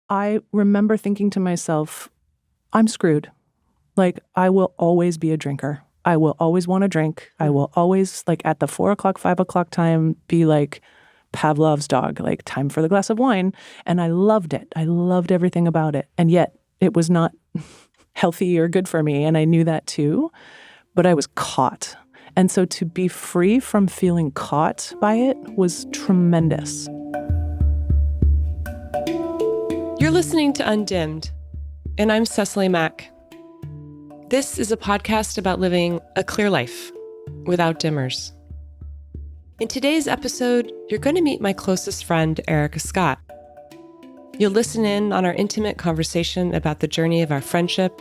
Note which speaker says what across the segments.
Speaker 1: I remember thinking to myself, I'm screwed. Like, I will always be a drinker. I will always want to drink. I will always, like, at the 4 o'clock, 5 o'clock time, be like Pavlov's dog, like, time for the glass of wine. And I loved it. I loved everything about it. And yet it was not healthy or good for me. And I knew that too. But I was caught. And so to be free from feeling caught by it was tremendous.
Speaker 2: You're listening to Undimmed, and I'm Cecily Mack. This is a podcast about living a clear life without dimmers. In today's episode, you're going to meet my closest friend, Erica Scott. You'll listen in on our intimate conversation about the journey of our friendship,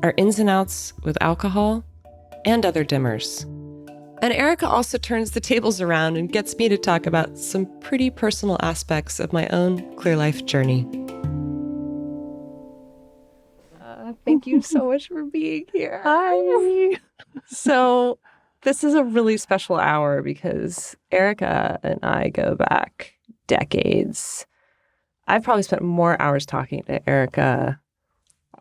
Speaker 2: our ins and outs with alcohol, and other dimmers. And Erica also turns the tables around and gets me to talk about some pretty personal aspects of my own clear life journey. Thank you so much for being here.
Speaker 1: Hi.
Speaker 2: So this is a really special hour because Erica and I go back decades. I've probably spent more hours talking to Erica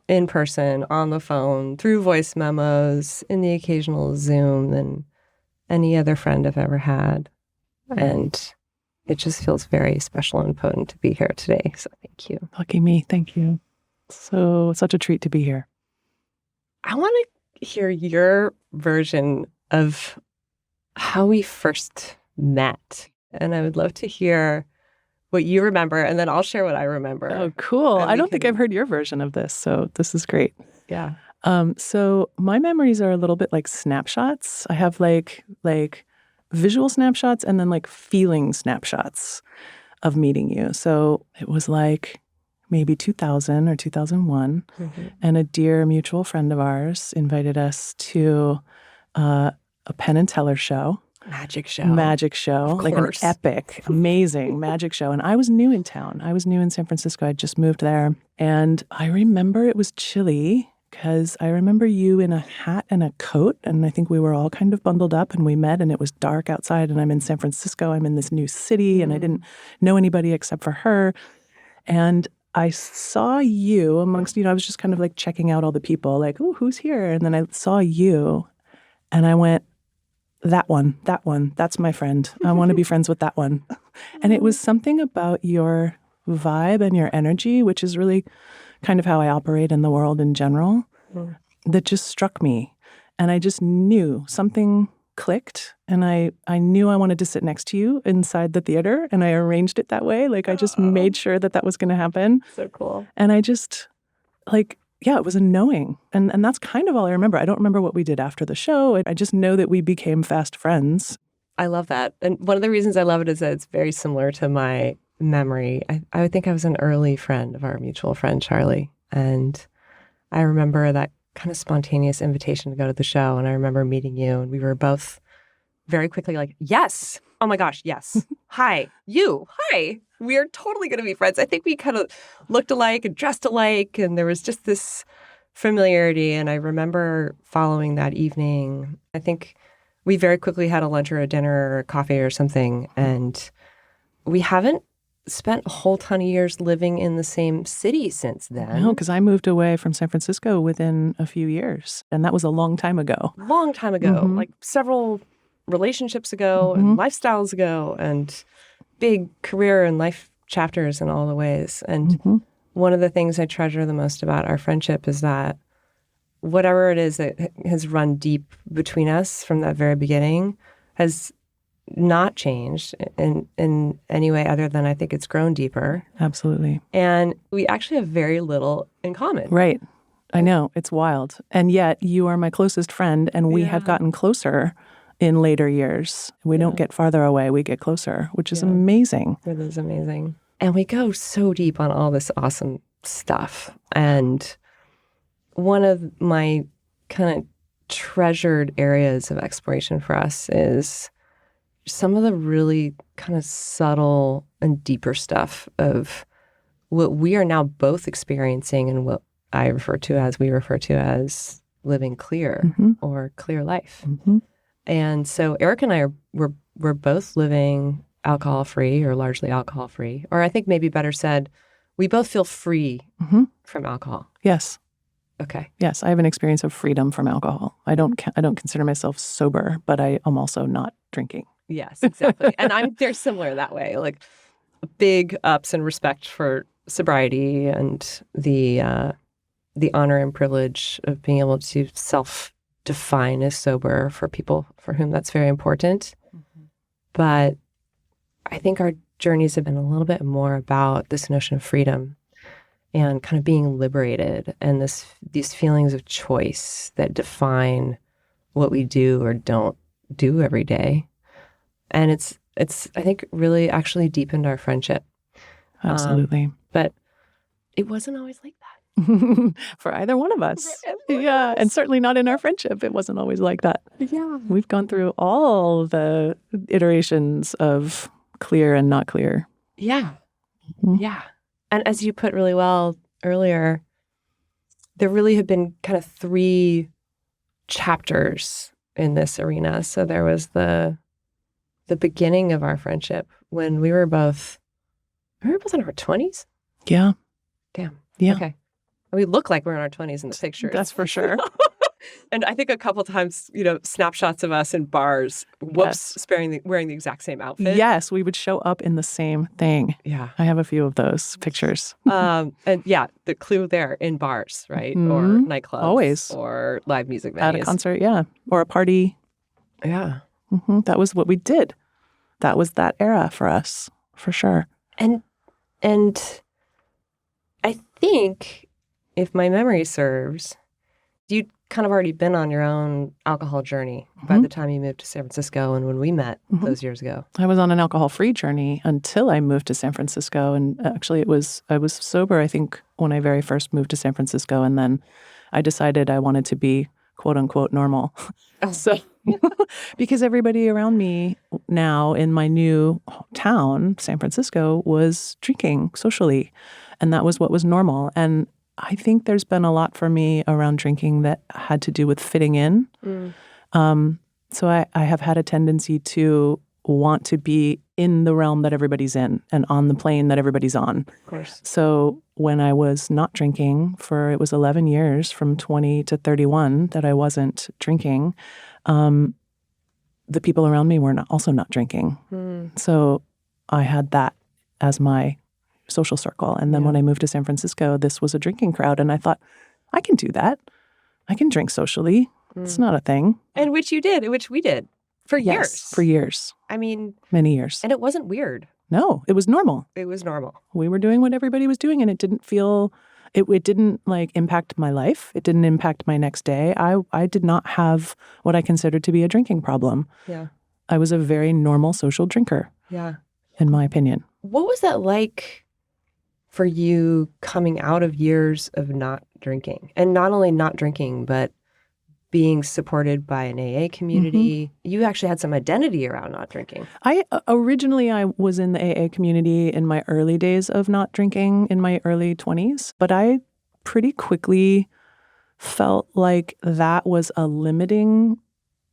Speaker 2: in person, on the phone, through voice memos, in the occasional Zoom than any other friend I've ever had. And it just feels very special and potent to be here today. So thank you.
Speaker 1: Lucky me. Thank you. So, such a treat to be here.
Speaker 2: I want to hear your version of how we first met. And I would love to hear what you remember, and then I'll share what I remember.
Speaker 1: Oh, cool. I don't think I've heard your version of this, so this is great.
Speaker 2: Yeah.
Speaker 1: So my memories are a little bit like snapshots. I have like visual snapshots and then like feeling snapshots of meeting you. So it was like maybe 2000 or 2001, and a dear mutual friend of ours invited us to a Penn and Teller show. Magic show, like an epic, amazing magic show. And I was new in town. I was new in San Francisco. I'd just moved there. And I remember it was chilly because I remember you in a hat and a coat. And I think we were all kind of bundled up and we met and it was dark outside and I'm in San Francisco. I'm in this new city and I didn't know anybody except for her. And I saw you amongst, I was just kind of like checking out all the people like, oh, who's here? And then I saw you and I went, that one, that's my friend. I want to be friends with that one. And it was something about your vibe and your energy, which is really kind of how I operate in the world in general, that just struck me. And I just knew something clicked. And I knew I wanted to sit next to you inside the theater. And I arranged it that way. Like I just made sure that was going to happen.
Speaker 2: So cool.
Speaker 1: And I just yeah, it was a knowing. And that's kind of all I remember. I don't remember what we did after the show. I just know that we became fast friends.
Speaker 2: I love that. And one of the reasons I love it is that it's very similar to my memory. I would think I was an early friend of our mutual friend, Charlie. And I remember that kind of spontaneous invitation to go to the show. And I remember meeting you and we were both very quickly like, yes. Oh my gosh, yes. Hi. You. Hi. We are totally going to be friends. I think we kind of looked alike and dressed alike, and there was just this familiarity. And I remember following that evening, I think we very quickly had a lunch or a dinner or a coffee or something, and we haven't spent a whole ton of years living in the same city since then.
Speaker 1: No, because I moved away from San Francisco within a few years, and that was a long time ago.
Speaker 2: Long time ago, like several relationships ago and lifestyles ago and big career and life chapters in all the ways. And one of the things I treasure the most about our friendship is that whatever it is that has run deep between us from that very beginning has not changed in any way other than I think it's grown deeper.
Speaker 1: Absolutely.
Speaker 2: And we actually have very little in common.
Speaker 1: Right. I know. It's wild. And yet you are my closest friend and we have gotten closer in later years. We don't get farther away, we get closer, which is amazing.
Speaker 2: It is amazing. And we go so deep on all this awesome stuff. And one of my kind of treasured areas of exploration for us is some of the really kind of subtle and deeper stuff of what we are now both experiencing and what we refer to as living clear or clear life. And so Eric and I we're both living alcohol-free or largely alcohol-free, or I think maybe better said, we both feel free
Speaker 1: Mm-hmm.
Speaker 2: from alcohol.
Speaker 1: Yes.
Speaker 2: Okay.
Speaker 1: Yes, I have an experience of freedom from alcohol. I don't consider myself sober, but I am also not drinking.
Speaker 2: Yes, exactly. And I'm very similar that way. Like big ups and respect for sobriety and the honor and privilege of being able to self-define as sober for people for whom that's very important. Mm-hmm. But I think our journeys have been a little bit more about this notion of freedom and kind of being liberated and these feelings of choice that define what we do or don't do every day. And it's I think really actually deepened our friendship.
Speaker 1: Absolutely.
Speaker 2: But it wasn't always like that.
Speaker 1: For either one of us. Yeah. And certainly not in our friendship. It wasn't always like that.
Speaker 2: Yeah.
Speaker 1: We've gone through all the iterations of clear and not clear.
Speaker 2: Yeah.
Speaker 1: Mm-hmm.
Speaker 2: Yeah. And as you put really well earlier, there really have been kind of 3 chapters in this arena. So there was the beginning of our friendship when we were both in our 20s.
Speaker 1: Yeah.
Speaker 2: Damn.
Speaker 1: Yeah.
Speaker 2: Okay. We look like we're in our 20s in the pictures.
Speaker 1: That's for sure.
Speaker 2: And I think a couple times, snapshots of us in bars, wearing the exact same outfit.
Speaker 1: Yes, we would show up in the same thing.
Speaker 2: Yeah.
Speaker 1: I have a few of those pictures.
Speaker 2: And yeah, the clue there in bars, right?
Speaker 1: Mm-hmm.
Speaker 2: Or nightclubs. Always. Or live music venues.
Speaker 1: At a concert, yeah. Or a party.
Speaker 2: Yeah.
Speaker 1: Mm-hmm. That was what we did. That was that era for us, for sure.
Speaker 2: And I think, if my memory serves, you'd kind of already been on your own alcohol journey by the time you moved to San Francisco and when we met those years ago.
Speaker 1: I was on an alcohol-free journey until I moved to San Francisco. And actually, I was sober, I think, when I very first moved to San Francisco. And then I decided I wanted to be, quote unquote, normal.
Speaker 2: Oh.
Speaker 1: So, because everybody around me now in my new town, San Francisco, was drinking socially. And that was what was normal. And I think there's been a lot for me around drinking that had to do with fitting in. So I have had a tendency to want to be in the realm that everybody's in and on the plane that everybody's on.
Speaker 2: Of course.
Speaker 1: So when I was not drinking it was 11 years from 20 to 31 that I wasn't drinking, the people around me were also not drinking. So I had that as my social circle. And then when I moved to San Francisco, this was a drinking crowd. And I thought, I can do that. I can drink socially. It's not a thing.
Speaker 2: And which you did, which we did for years.
Speaker 1: For years.
Speaker 2: I mean,
Speaker 1: many years.
Speaker 2: And it wasn't weird.
Speaker 1: No, it was normal.
Speaker 2: It was normal.
Speaker 1: We were doing what everybody was doing, and it didn't feel, it didn't like impact my life. It didn't impact my next day. I did not have what I considered to be a drinking problem.
Speaker 2: Yeah.
Speaker 1: I was a very normal social drinker.
Speaker 2: Yeah.
Speaker 1: In my opinion.
Speaker 2: What was that like for you coming out of years of not drinking? And not only not drinking, but being supported by an AA community. You actually had some identity around not drinking.
Speaker 1: Originally, I was in the AA community in my early days of not drinking in my early 20s, but I pretty quickly felt like that was a limiting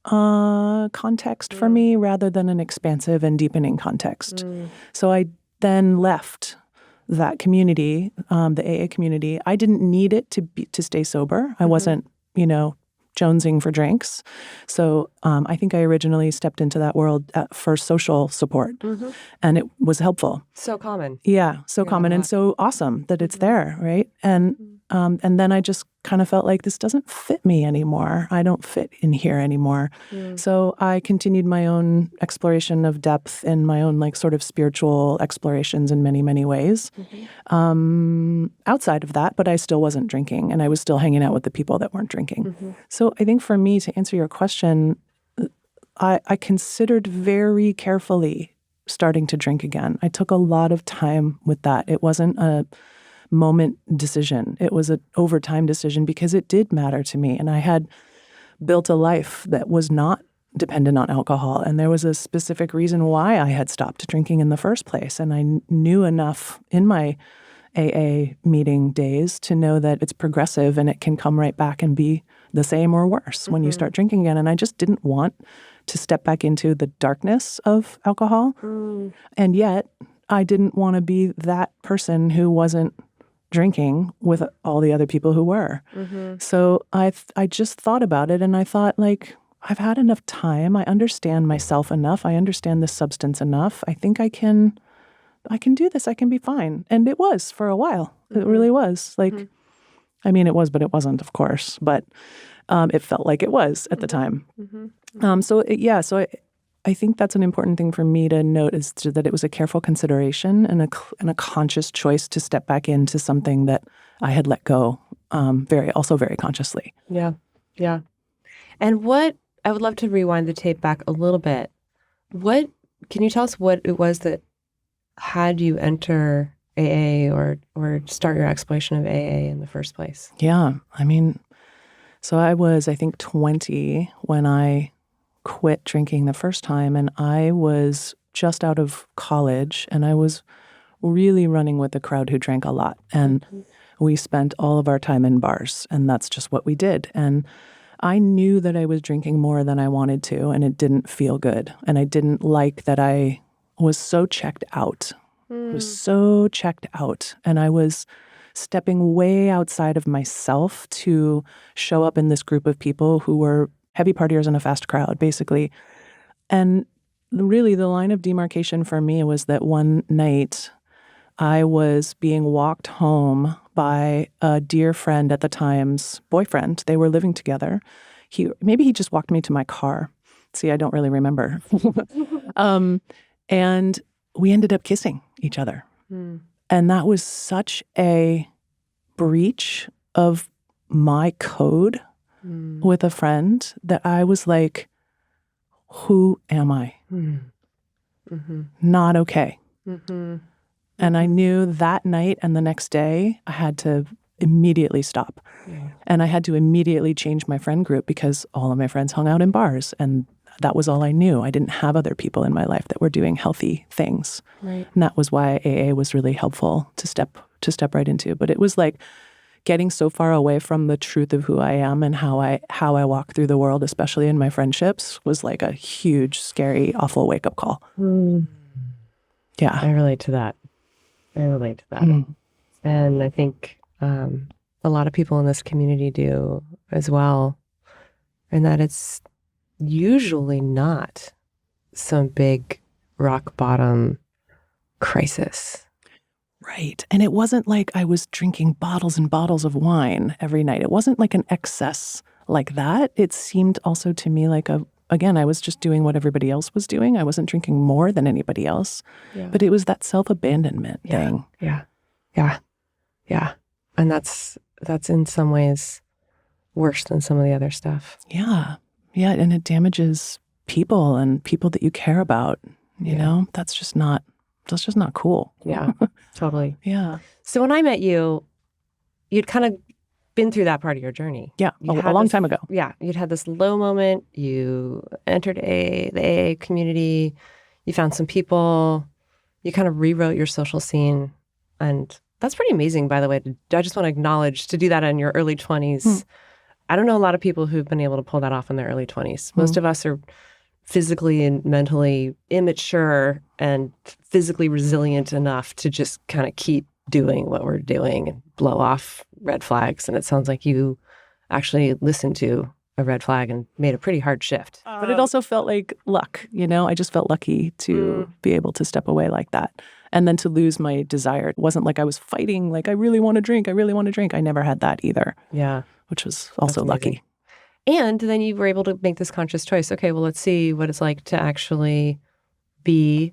Speaker 1: context for me rather than an expansive and deepening context. So I then left that community, the AA community. I didn't need it to stay sober. I wasn't, jonesing for drinks. So I think I originally stepped into that world for social support, and it was helpful.
Speaker 2: So common.
Speaker 1: Yeah, so common and so awesome that it's there, right? And then I just kind of felt like this doesn't fit me anymore. I don't fit in here anymore. So I continued my own exploration of depth and my own like sort of spiritual explorations in many, many ways. Outside of that, but I still wasn't drinking and I was still hanging out with the people that weren't drinking. So I think for me, to answer your question, I considered very carefully starting to drink again. I took a lot of time with that. It wasn't a moment decision. It was an overtime decision because it did matter to me. And I had built a life that was not dependent on alcohol. And there was a specific reason why I had stopped drinking in the first place. And I knew enough in my AA meeting days to know that it's progressive and it can come right back and be the same or worse when you start drinking again. And I just didn't want to step back into the darkness of alcohol. And yet I didn't want to be that person who wasn't drinking with all the other people who were. So I just thought about it, and I thought, like, I've had enough time. I understand myself enough. I understand this substance enough. I think I can do this. I can be fine. And it was for a while. It really was. Like, I mean, it was, but it wasn't, of course. But it felt like it was at the time. So I think that's an important thing for me to note, is that it was a careful consideration and a conscious choice to step back into something that I had let go very consciously.
Speaker 2: Yeah. Yeah. And I would love to rewind the tape back a little bit. Can you tell us what it was that had you enter AA or start your exploration of AA in the first place?
Speaker 1: Yeah. I mean, so I was, I think, 20 when I quit drinking the first time, and I was just out of college, and I was really running with a crowd who drank a lot. And we spent all of our time in bars, and that's just what we did. And I knew that I was drinking more than I wanted to, and it didn't feel good. And I didn't like that I was so checked out. I was so checked out, and I was stepping way outside of myself to show up in this group of people who were heavy partiers in a fast crowd, basically. And really, the line of demarcation for me was that one night I was being walked home by a dear friend at the time's boyfriend. They were living together. Maybe he just walked me to my car. See, I don't really remember. And we ended up kissing each other. And that was such a breach of my code with a friend that I was like, who am I? Not okay. And I knew that night and the next day I had to immediately stop. And I had to immediately change my friend group because all of my friends hung out in bars, and that was all I knew. I didn't have other people in my life that were doing healthy things. And that was why AA was really helpful to step right into. But it was like getting so far away from the truth of who I am and how I walk through the world, especially in my friendships, was like a huge, scary, awful wake-up call. Yeah.
Speaker 2: I relate to that. And I think a lot of people in this community do as well, and that it's usually not some big rock bottom crisis.
Speaker 1: Right. And it wasn't like I was drinking bottles and bottles of wine every night. It wasn't like an excess like that. It seemed also to me like again, I was just doing what everybody else was doing. I wasn't drinking more than anybody else. But it was that self-abandonment thing.
Speaker 2: Yeah. And that's in some ways worse than some of the other stuff.
Speaker 1: Yeah. And it damages people and people that you care about. You know, that's just not cool.
Speaker 2: Yeah, totally.
Speaker 1: Yeah.
Speaker 2: So when I met you, you'd kind of been through that part of your journey.
Speaker 1: Yeah, a long time ago.
Speaker 2: Yeah, you'd had this low moment. You entered the AA community. You found some people. You kind of rewrote your social scene. And that's pretty amazing, by the way. I just want to acknowledge to do that in your early 20s. I don't know a lot of people who've been able to pull that off in their early 20s. Most of us are physically and mentally immature and physically resilient enough to just kind of keep doing what we're doing and blow off red flags. And it sounds like you actually listened to a red flag and made a pretty hard shift.
Speaker 1: But it also felt like luck, you know? I just felt lucky to be able to step away like that. And then to lose my desire. It wasn't like I was fighting, like, I really want to drink. I never had that either.
Speaker 2: Yeah.
Speaker 1: Which was also lucky.
Speaker 2: And then you were able to make this conscious choice. Okay, well, let's see what it's like to actually be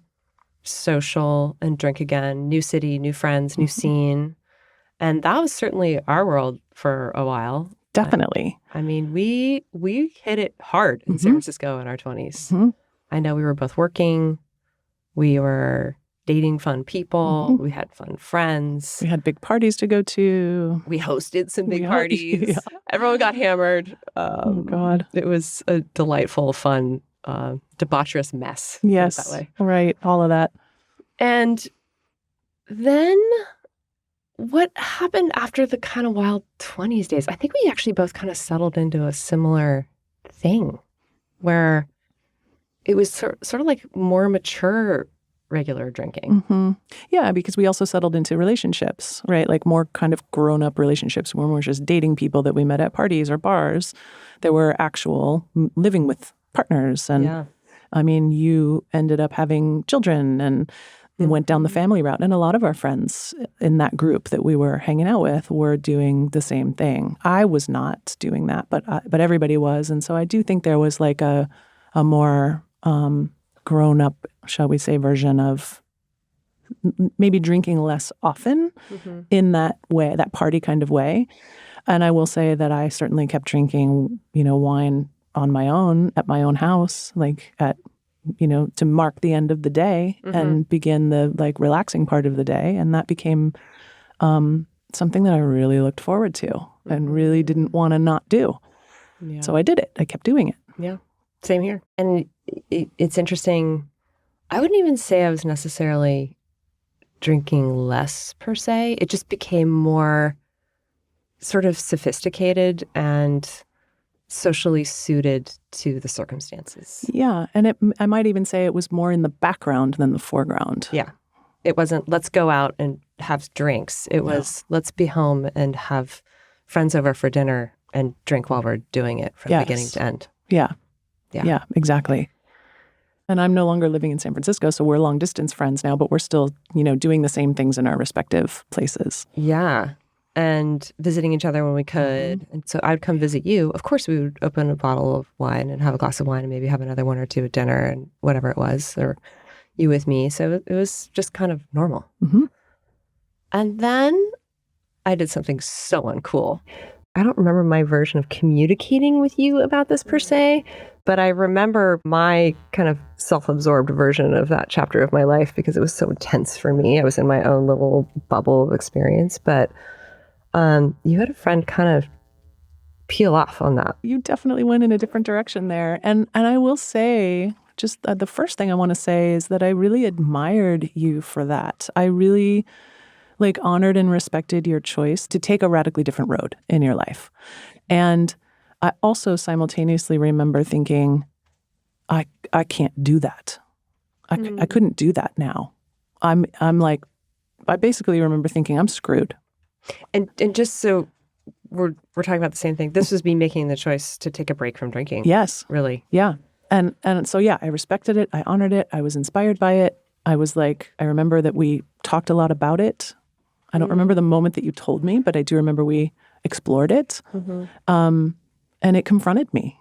Speaker 2: social and drink again. New city, new friends, new scene. And that was certainly our world for a while.
Speaker 1: Definitely.
Speaker 2: I mean, we hit it hard in San Francisco in our 20s. I know we were both working. We were dating fun people. We had fun friends.
Speaker 1: We had big parties to go to.
Speaker 2: We hosted some big parties. Yeah. Everyone got hammered.
Speaker 1: Oh, God.
Speaker 2: It was a delightful, fun, debaucherous mess.
Speaker 1: Yes.
Speaker 2: That way.
Speaker 1: Right. All of that.
Speaker 2: And then what happened after the kind of wild 20s days? I think we actually both kind of settled into a similar thing where it was sort of like more mature regular drinking.
Speaker 1: Mm-hmm. Yeah, because we also settled into relationships, right? Like more kind of grown-up relationships when we're just dating people that we met at parties or bars. There were actual living with partners. And
Speaker 2: Yeah.
Speaker 1: I mean, you ended up having children and went down the family route. And a lot of our friends in that group that we were hanging out with were doing the same thing. I was not doing that, but everybody was. And so I do think there was like a more grown up, shall we say, version of maybe drinking less often in that way, that party kind of way. And I will say that I certainly kept drinking, wine on my own at my own house, like to mark the end of the day and begin the like relaxing part of the day. And that became something that I really looked forward to and really didn't want to not do. Yeah. So I did it. I kept doing it.
Speaker 2: Yeah, same here. And it's interesting. I wouldn't even say I was necessarily drinking less per se. It just became more sort of sophisticated and socially suited to the circumstances.
Speaker 1: Yeah. And I might even say it was more in the background than the foreground.
Speaker 2: Yeah. It wasn't, let's go out and have drinks. It was, let's be home and have friends over for dinner and drink while we're doing it from beginning to end.
Speaker 1: Yeah. Yeah, exactly. And I'm no longer living in San Francisco, so we're long distance friends now, but we're still, doing the same things in our respective places.
Speaker 2: Yeah. And visiting each other when we could. And so I'd come visit you. Of course, we would open a bottle of wine and have a glass of wine and maybe have another one or two at dinner and whatever it was, or you with me. So it was just kind of normal. Mm-hmm. And then I did something so uncool. I don't remember my version of communicating with you about this per se, but I remember my kind of self-absorbed version of that chapter of my life because it was so intense for me. I was in my own little bubble of experience, but you had a friend kind of peel off on that.
Speaker 1: You definitely went in a different direction there. And I will say, just the first thing I want to say is that I really admired you for that. I really honored and respected your choice to take a radically different road in your life. And I also simultaneously remember thinking, I can't do that. I couldn't do that now. I basically remember thinking I'm screwed.
Speaker 2: And just so we're talking about the same thing, this was me making the choice to take a break from drinking.
Speaker 1: Yes.
Speaker 2: Really.
Speaker 1: Yeah. And so, yeah, I respected it. I honored it. I was inspired by it. I remember that we talked a lot about it. I don't remember the moment that you told me, but I do remember we explored it. And it confronted me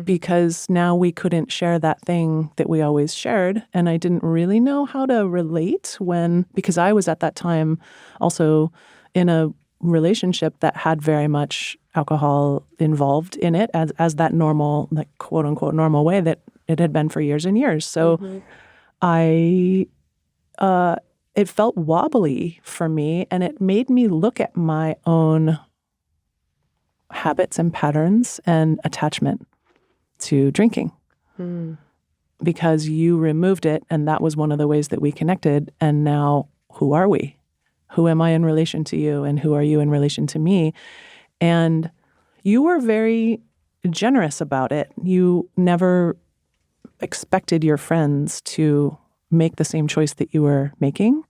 Speaker 1: because now we couldn't share that thing that we always shared. And I didn't really know how to relate because I was at that time also in a relationship that had very much alcohol involved in it as that normal, like quote unquote normal way that it had been for years and years. So it felt wobbly for me, and it made me look at my own habits and patterns and attachment to drinking because you removed it, and that was one of the ways that we connected. And now, who are we? Who am I in relation to you, and who are you in relation to me? And you were very generous about it. You never expected your friends to make the same choice that you were making.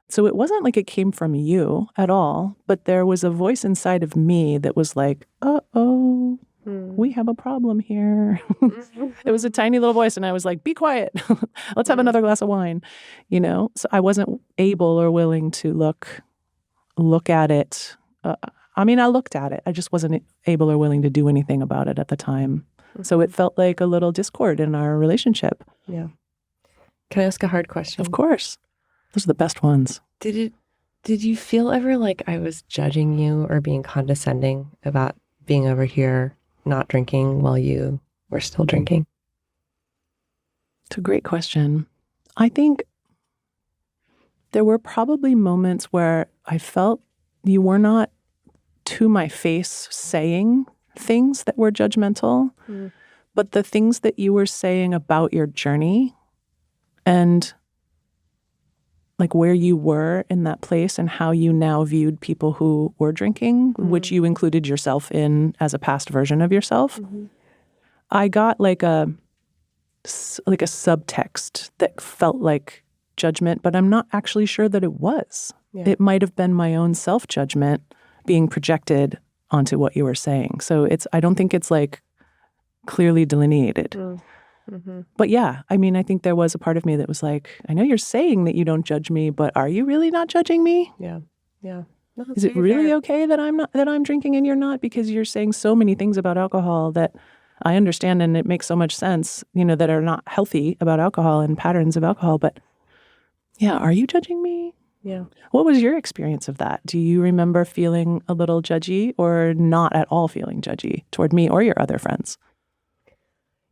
Speaker 1: So it wasn't like it came from you at all, but there was a voice inside of me that was like, uh-oh, we have a problem here. It was a tiny little voice, and I was like, be quiet. Let's have another glass of wine, So I wasn't able or willing to look at it. I looked at it. I just wasn't able or willing to do anything about it at the time. So it felt like a little discord in our relationship.
Speaker 2: Yeah. Can I ask a hard question?
Speaker 1: Of course. Those are the best ones.
Speaker 2: Did you feel ever like I was judging you or being condescending about being over here not drinking while you were still drinking?
Speaker 1: It's a great question. I think there were probably moments where I felt you were not to my face saying things that were judgmental, but the things that you were saying about your journey and like where you were in that place and how you now viewed people who were drinking, which you included yourself in as a past version of yourself. I got like a subtext that felt like judgment, but I'm not actually sure that it was.
Speaker 2: Yeah.
Speaker 1: It might have been my own self-judgment being projected onto what you were saying. So I don't think it's like clearly delineated.
Speaker 2: Mm-hmm.
Speaker 1: But yeah, I mean, I think there was a part of me that was like, I know you're saying that you don't judge me, but are you really not judging me?
Speaker 2: Yeah. Yeah. No,
Speaker 1: Is it really okay that I'm drinking and you're not? Because you're saying so many things about alcohol that I understand and it makes so much sense, that are not healthy about alcohol and patterns of alcohol. But yeah, are you judging me?
Speaker 2: Yeah.
Speaker 1: What was your experience of that? Do you remember feeling a little judgy or not at all feeling judgy toward me or your other friends?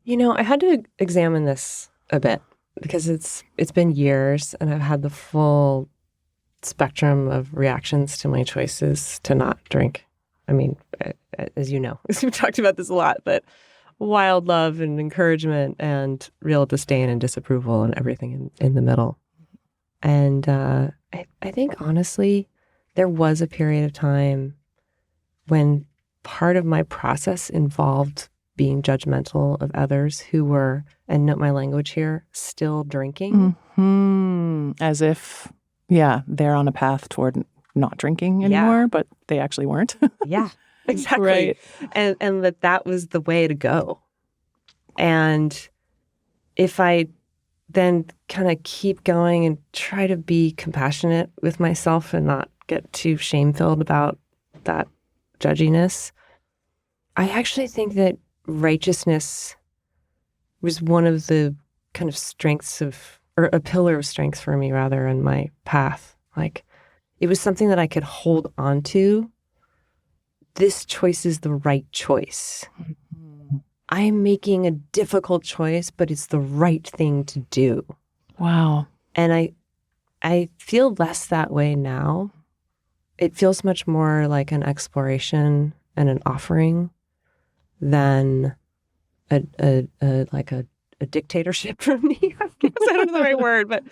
Speaker 2: I had to examine this a bit because it's been years and I've had the full spectrum of reactions to my choices to not drink. I mean, as you know, we've talked about this a lot, but wild love and encouragement and real disdain and disapproval and everything in the middle. And I think, honestly, there was a period of time when part of my process involved being judgmental of others who were, and note my language here, still drinking.
Speaker 1: Mm-hmm. As if, they're on a path toward not drinking anymore, but they actually weren't.
Speaker 2: Yeah, exactly.
Speaker 1: Right.
Speaker 2: And that was the way to go. And if I then kind of keep going and try to be compassionate with myself and not get too shame-filled about that judginess, I actually think that righteousness was one of the kind of strengths or a pillar of strength for me, rather, in my path. Like, it was something that I could hold on to. This choice is the right choice. Mm-hmm. I'm making a difficult choice, but it's the right thing to do.
Speaker 1: Wow.
Speaker 2: And I feel less that way now. It feels much more like an exploration and an offering than a dictatorship from me. I guess I don't know the right word, but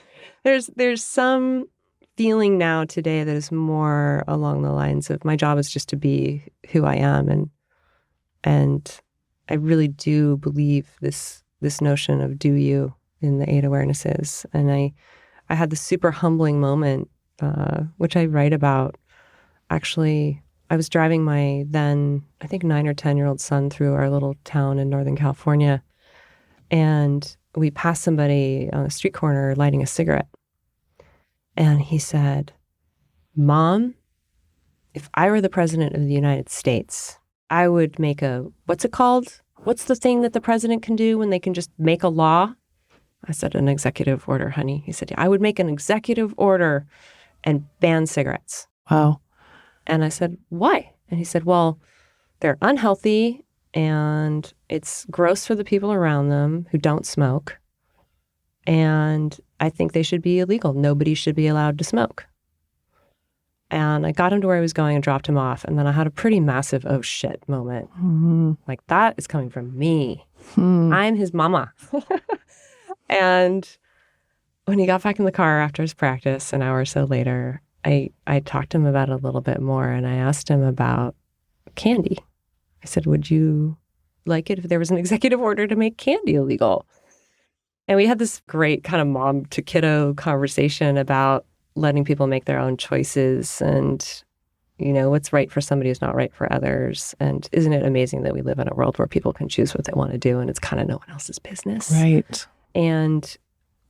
Speaker 2: there's some feeling now today that is more along the lines of my job is just to be who I am, and I really do believe this notion of do you in the 8 awarenesses. And I had this super humbling moment, which I write about. Actually, I was driving my then, I think, 9 or 10-year-old son through our little town in Northern California. And we passed somebody on a street corner lighting a cigarette. And he said, "Mom, if I were the president of the United States, I would make what's it called? What's the thing that the president can do when they can just make a law?" I said, "An executive order, honey." He said, "I would make an executive order and ban cigarettes."
Speaker 1: Wow.
Speaker 2: And I said, "Why?" And he said, "Well, they're unhealthy and it's gross for the people around them who don't smoke. And I think they should be illegal. Nobody should be allowed to smoke." And I got him to where he was going and dropped him off. And then I had a pretty massive, oh shit moment. Mm-hmm. Like, that is coming from me. I'm his mama. And when he got back in the car after his practice, an hour or so later, I talked to him about it a little bit more. And I asked him about candy. I said, "Would you like it if there was an executive order to make candy illegal?" And we had this great kind of mom to kiddo conversation about letting people make their own choices and, what's right for somebody is not right for others. And isn't it amazing that we live in a world where people can choose what they want to do and it's kind of no one else's business?
Speaker 1: Right.
Speaker 2: And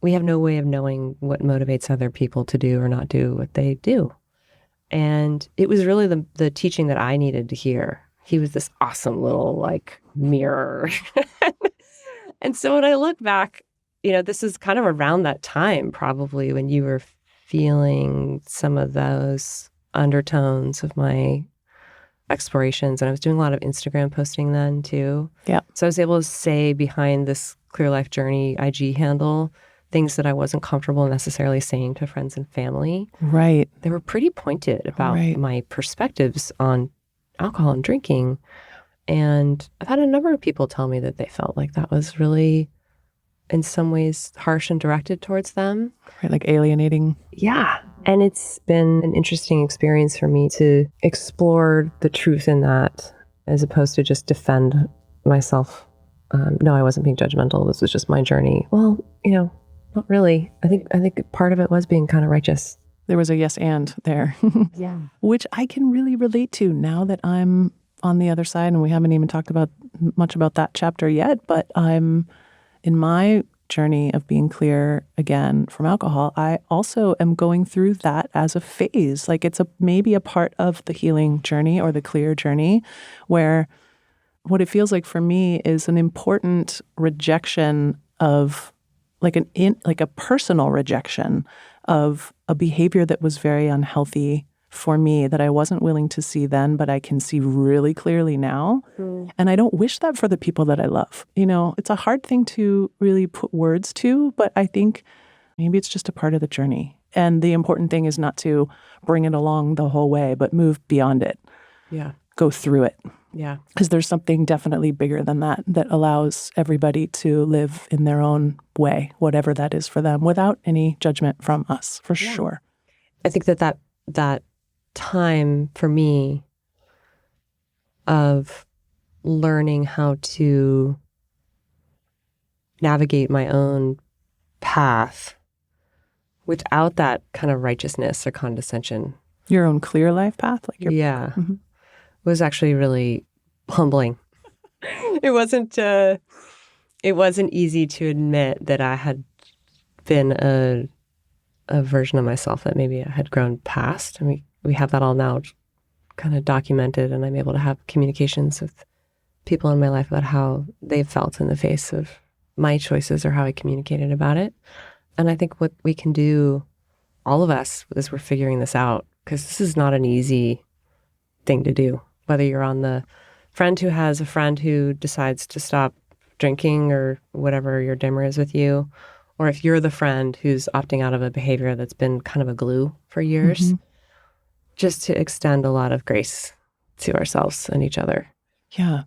Speaker 2: we have no way of knowing what motivates other people to do or not do what they do. And it was really the teaching that I needed to hear. He was this awesome little mirror. And so when I look back, this is kind of around that time probably when you were feeling some of those undertones of my explorations. And I was doing a lot of Instagram posting then too.
Speaker 1: Yeah.
Speaker 2: So I was able to say behind this Clear Life Journey IG handle things that I wasn't comfortable necessarily saying to friends and family.
Speaker 1: Right.
Speaker 2: They were pretty pointed about my perspectives on alcohol and drinking. And I've had a number of people tell me that they felt like that was really, in some ways, harsh and directed towards them.
Speaker 1: Right, like alienating.
Speaker 2: Yeah. And it's been an interesting experience for me to explore the truth in that as opposed to just defend myself. No, I wasn't being judgmental. This was just my journey. Well, Not really. I think part of it was being kind of righteous.
Speaker 1: There was a yes and there,
Speaker 2: Yeah.
Speaker 1: which I can really relate to now that I'm on the other side, and we haven't even talked about much about that chapter yet, but I'm in my journey of being clear again from alcohol. I also am going through that as a phase. Like it's maybe a part of the healing journey or the clear journey where what it feels like for me is an important rejection of like a personal rejection of a behavior that was very unhealthy for me that I wasn't willing to see then, but I can see really clearly now. And I don't wish that for the people that I love. It's a hard thing to really put words to, but I think maybe it's just a part of the journey. And the important thing is not to bring it along the whole way, but move beyond it.
Speaker 2: Yeah.
Speaker 1: Go through it.
Speaker 2: Yeah.
Speaker 1: Because there's something definitely bigger than that allows everybody to live in their own way, whatever that is for them, without any judgment from us, for sure.
Speaker 2: I think that time for me of learning how to navigate my own path without that kind of righteousness or condescension.
Speaker 1: Your own clear life path?
Speaker 2: Was actually really humbling. It wasn't easy to admit that I had been a version of myself that maybe I had grown past. And we have that all now kind of documented, and I'm able to have communications with people in my life about how they've felt in the face of my choices or how I communicated about it. And I think what we can do, all of us, as we're figuring this out, because this is not an easy thing to do, whether you're on the friend who has a friend who decides to stop drinking or whatever your dimmer is with you, or if you're the friend who's opting out of a behavior that's been kind of a glue for years, just to extend a lot of grace to ourselves and each other.
Speaker 1: Yeah.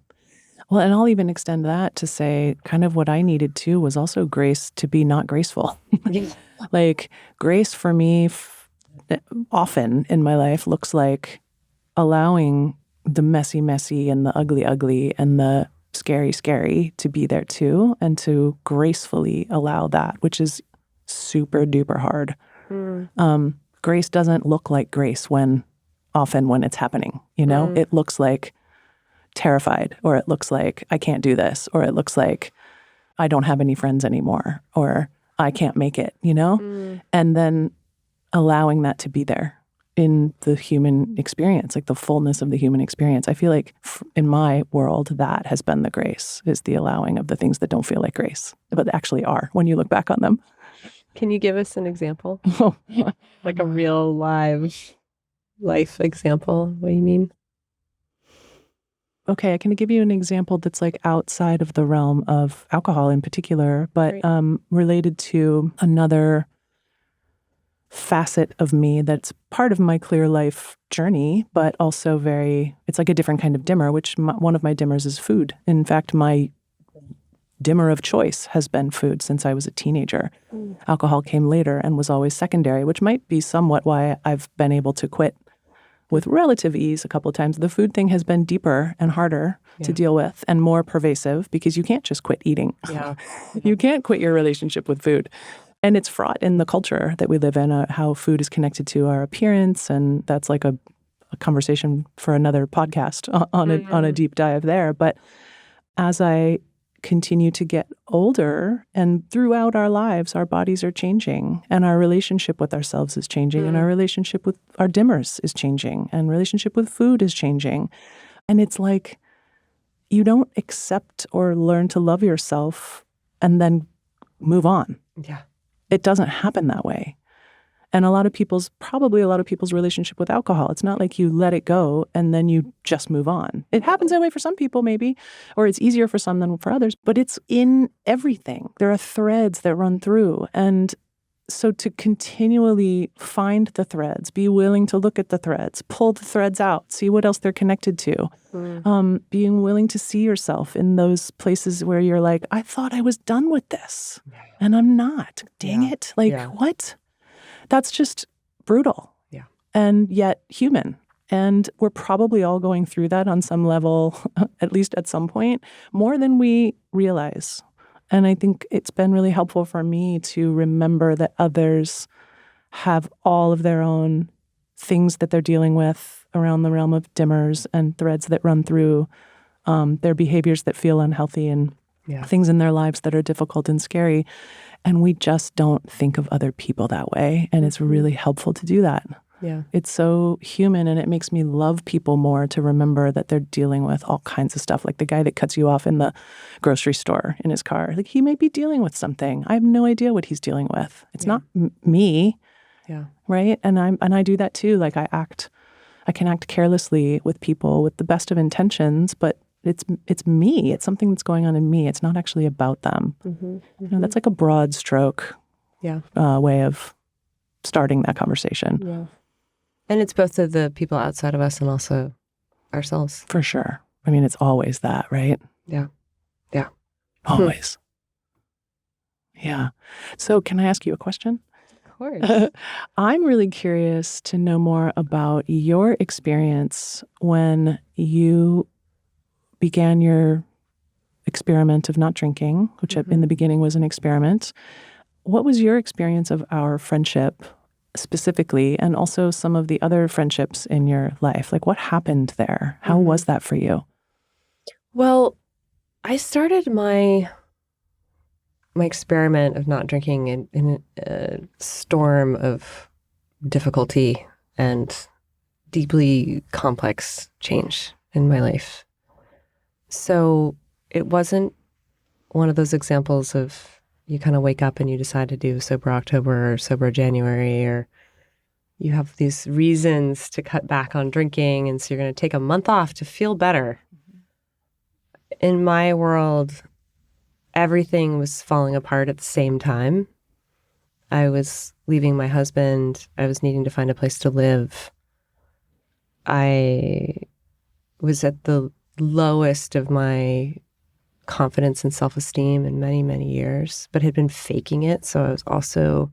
Speaker 1: Well, and I'll even extend that to say kind of what I needed too was also grace to be not graceful. Like grace for me often in my life looks like allowing the messy, messy and the ugly, ugly and the scary, scary to be there too, and to gracefully allow that, which is super duper hard. Grace doesn't look like grace often when it's happening, It looks like terrified, or it looks like I can't do this, or it looks like I don't have any friends anymore, or I can't make it, And then allowing that to be there in the human experience, like the fullness of the human experience. I feel like in my world, that has been the grace, is the allowing of the things that don't feel like grace, but actually are when you look back on them.
Speaker 2: Can you give us an example? Like a real live life example? What do you mean?
Speaker 1: Okay, I can give you an example that's like outside of the realm of alcohol in particular, but related to another facet of me that's part of my clear life journey, but also it's like a different kind of dimmer, which one of my dimmers is food. In fact, my dimmer of choice has been food since I was a teenager. Alcohol came later and was always secondary, which might be somewhat why I've been able to quit with relative ease a couple of times. The food thing has been deeper and harder to deal with and more pervasive because you can't just quit eating.
Speaker 2: Yeah.
Speaker 1: You can't quit your relationship with food. And it's fraught in the culture that we live in, how food is connected to our appearance. And that's like a conversation for another podcast on a deep dive there. But as I continue to get older and throughout our lives, our bodies are changing and our relationship with ourselves is changing and our relationship with our dimmers is changing and relationship with food is changing. And it's like you don't accept or learn to love yourself and then move on.
Speaker 2: Yeah.
Speaker 1: It doesn't happen that way. And probably a lot of people's relationship with alcohol, it's not like you let it go and then you just move on. It happens that way for some people maybe, or it's easier for some than for others, but it's in everything. There are threads that run through. And so to continually find the threads, be willing to look at the threads, pull the threads out, see what else they're connected to, being willing to see yourself in those places where you're like, I thought I was done with this and I'm not. Dang it. What? That's just brutal. Yeah. And yet human. And we're probably all going through that on some level, at least at some point, more than we realize. And I think it's been really helpful for me to remember that others have all of their own things that they're dealing with around the realm of dimmers and threads that run through their behaviors that feel unhealthy and things in their lives that are difficult and scary. And we just don't think of other people that way. And it's really helpful to do that.
Speaker 2: Yeah.
Speaker 1: It's so human, and it makes me love people more to remember that they're dealing with all kinds of stuff. Like the guy that cuts you off in the grocery store in his car. Like, he may be dealing with something. I have no idea what he's dealing with. It's not me.
Speaker 2: Yeah.
Speaker 1: Right? And I do that too. Like, I can act carelessly with people with the best of intentions, but it's me. It's something that's going on in me. It's not actually about them. You know, that's like a broad stroke way of starting that conversation.
Speaker 2: Yeah. And it's both of the people outside of us and also ourselves.
Speaker 1: For sure. I mean, it's always that, right?
Speaker 2: Yeah. Yeah.
Speaker 1: Always. Yeah. So can I ask you a question?
Speaker 2: Of course.
Speaker 1: I'm really curious to know more about your experience when you began your experiment of not drinking, which in the beginning was an experiment. What was your experience of our friendship specifically, and also some of the other friendships in your life? Like, what happened there? How was that for you?
Speaker 2: Well, I started my experiment of not drinking in a storm of difficulty and deeply complex change in my life. So it wasn't one of those examples of you kind of wake up and you decide to do sober October or sober January, or you have these reasons to cut back on drinking, and so you're going to take a month off to feel better. In my world, everything was falling apart at the same time. I was leaving my husband. I was needing to find a place to live. I was at the lowest of my confidence and self-esteem in many, many years, but had been faking it. So I was also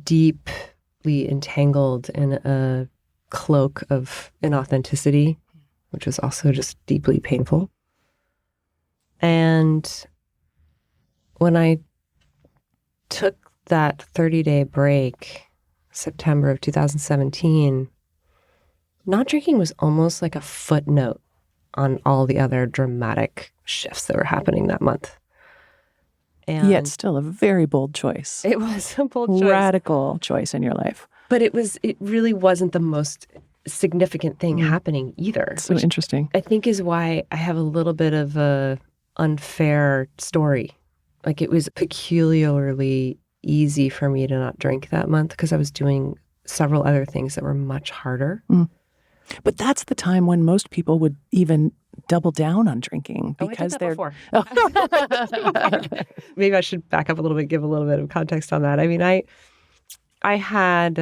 Speaker 2: deeply entangled in a cloak of inauthenticity, which was also just deeply painful. And when I took that 30-day break, September of 2017, not drinking was almost like a footnote on all the other dramatic shifts that were happening that month. And
Speaker 1: yet still a very bold choice.
Speaker 2: It was a bold choice.
Speaker 1: Radical choice in your life.
Speaker 2: But it really wasn't the most significant thing happening either.
Speaker 1: So interesting.
Speaker 2: I think is why I have a little bit of a unfair story. Like, it was peculiarly easy for me to not drink that month because I was doing several other things that were much harder.
Speaker 1: But that's the time when most people would even double down on drinking because
Speaker 2: I did that before. Maybe I should back up a little bit, give a little bit of context on that. I mean, I had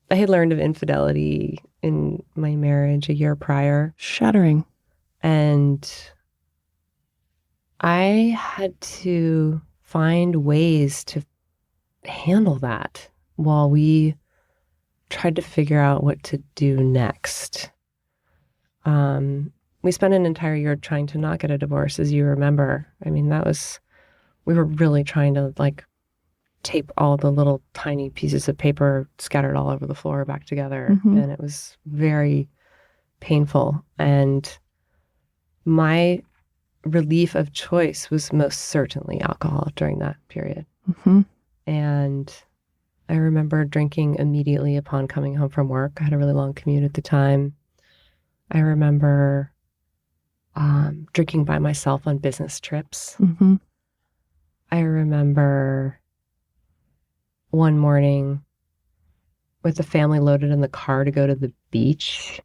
Speaker 2: learned of infidelity in my marriage a year prior.
Speaker 1: Shattering.
Speaker 2: And I had to find ways to handle that while we tried to figure out what to do next. We spent an entire year trying to not get a divorce, as you remember. I mean, we were really trying to tape all the little tiny pieces of paper scattered all over the floor back together. And it was very painful. And my relief of choice was most certainly alcohol during that period. And I remember drinking immediately upon coming home from work. I had a really long commute at the time. I remember drinking by myself on business trips. I remember one morning with the family loaded in the car to go to the beach,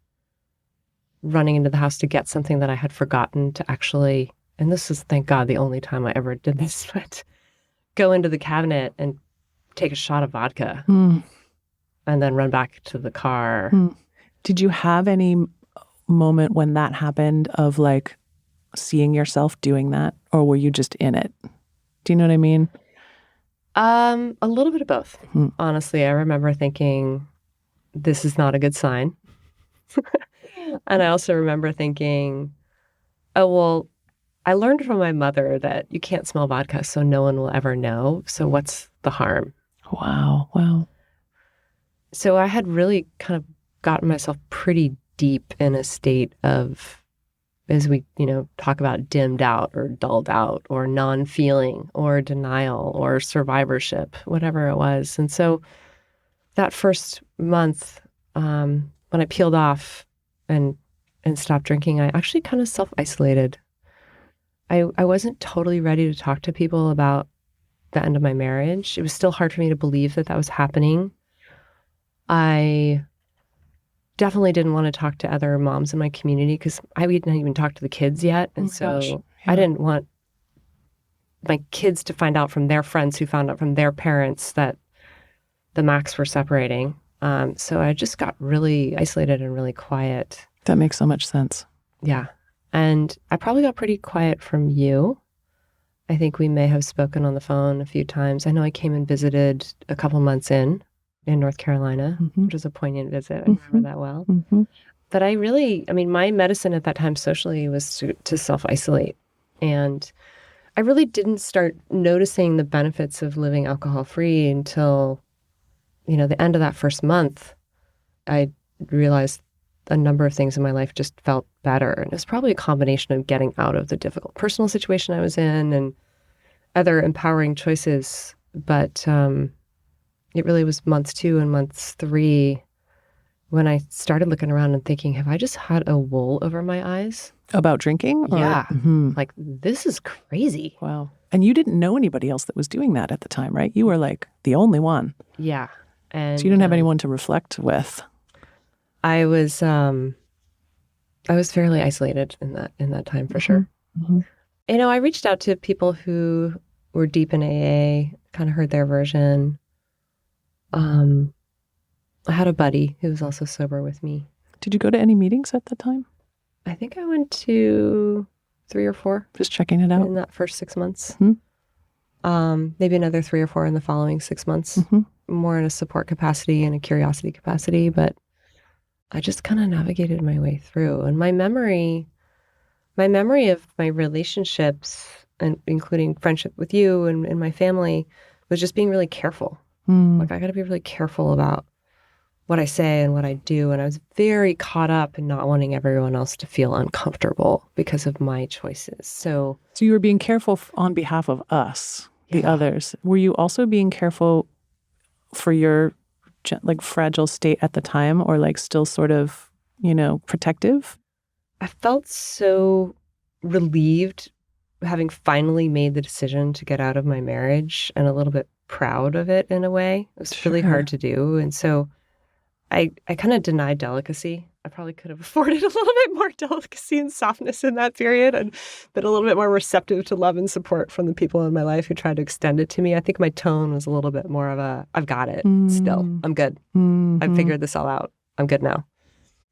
Speaker 2: running into the house to get something that I had forgotten to actually, and this is, thank God, the only time I ever did this, but go into the cabinet and take a shot of vodka and then run back to the car.
Speaker 1: Did you have any moment when that happened of seeing yourself doing that, or were you just in it? Do you know what I mean?
Speaker 2: A little bit of both. Honestly, I remember thinking, this is not a good sign. And I also remember thinking, oh, well, I learned from my mother that you can't smell vodka, so no one will ever know. So what's the harm?
Speaker 1: Wow. Wow.
Speaker 2: So I had really kind of gotten myself pretty deep in a state of, as we, talk about, dimmed out or dulled out or non-feeling or denial or survivorship, whatever it was. And so that first month, when I peeled off and stopped drinking, I actually kind of self-isolated. I wasn't totally ready to talk to people about the end of my marriage. It was still hard for me to believe that that was happening. I definitely didn't want to talk to other moms in my community because I hadn't even talked to the kids yet. And so I didn't want my kids to find out from their friends who found out from their parents that the Macs were separating. So I just got really isolated and really quiet.
Speaker 1: That makes so much sense.
Speaker 2: Yeah. And I probably got pretty quiet from you. I think we may have spoken on the phone a few times. I know I came and visited a couple months in North Carolina, which was a poignant visit. I remember that well. But my medicine at that time socially was to self-isolate. And I really didn't start noticing the benefits of living alcohol-free until, the end of that first month. I realized a number of things in my life just felt better. And it was probably a combination of getting out of the difficult personal situation I was in and other empowering choices. But it really was months 2 and months 3 when I started looking around and thinking, have I just had a wool over my eyes?
Speaker 1: About drinking?
Speaker 2: Yeah. Like, this is crazy.
Speaker 1: Wow. And you didn't know anybody else that was doing that at the time, right? You were like the only one.
Speaker 2: Yeah. And
Speaker 1: so you didn't have anyone to reflect with.
Speaker 2: I was fairly isolated in that time for sure. I reached out to people who were deep in AA, kind of heard their version. I had a buddy who was also sober with me.
Speaker 1: Did you go to any meetings at the time?
Speaker 2: I think I went to 3 or 4.
Speaker 1: Just checking it out?
Speaker 2: In that first 6 months. Maybe another 3 or 4 in the following 6 months. More in a support capacity and a curiosity capacity, but I just kind of navigated my way through. And my memory of my relationships, and including friendship with you and my family, was just being really careful. Like, I got to be really careful about what I say and what I do. And I was very caught up in not wanting everyone else to feel uncomfortable because of my choices. So
Speaker 1: you were being careful on behalf of us, the others. Were you also being careful for your fragile state at the time, or still sort of, protective?
Speaker 2: I felt so relieved having finally made the decision to get out of my marriage, and a little bit proud of it in a way. It was really hard to do. And so I kind of denied delicacy. I probably could have afforded a little bit more delicacy and softness in that period, and been a little bit more receptive to love and support from the people in my life who tried to extend it to me. I think my tone was a little bit more of a, I've got it still. I'm good. I've figured this all out. I'm good now.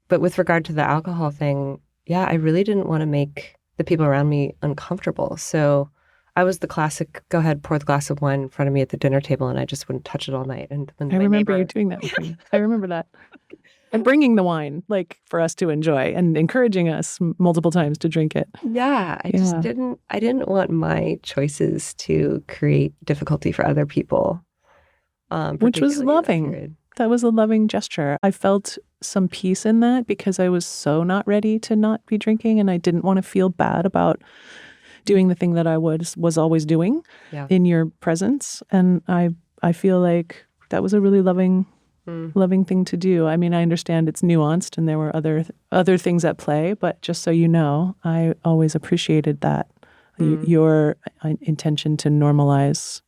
Speaker 2: But with regard to the alcohol thing, I really didn't want to make the people around me uncomfortable. So I was the classic, go ahead, pour the glass of wine in front of me at the dinner table, and I just wouldn't touch it all night. And when
Speaker 1: I remember you doing that with me. I remember that. And bringing the wine, for us to enjoy, and encouraging us multiple times to drink it.
Speaker 2: Yeah, I didn't want my choices to create difficulty for other people.
Speaker 1: Which was loving. That was a loving gesture. I felt some peace in that because I was so not ready to not be drinking, and I didn't want to feel bad about doing the thing that I was always doing in your presence. And I feel like that was a really loving thing to do. I mean, I understand it's nuanced and there were other things at play, but just so you know, I always appreciated that, your intention to normalize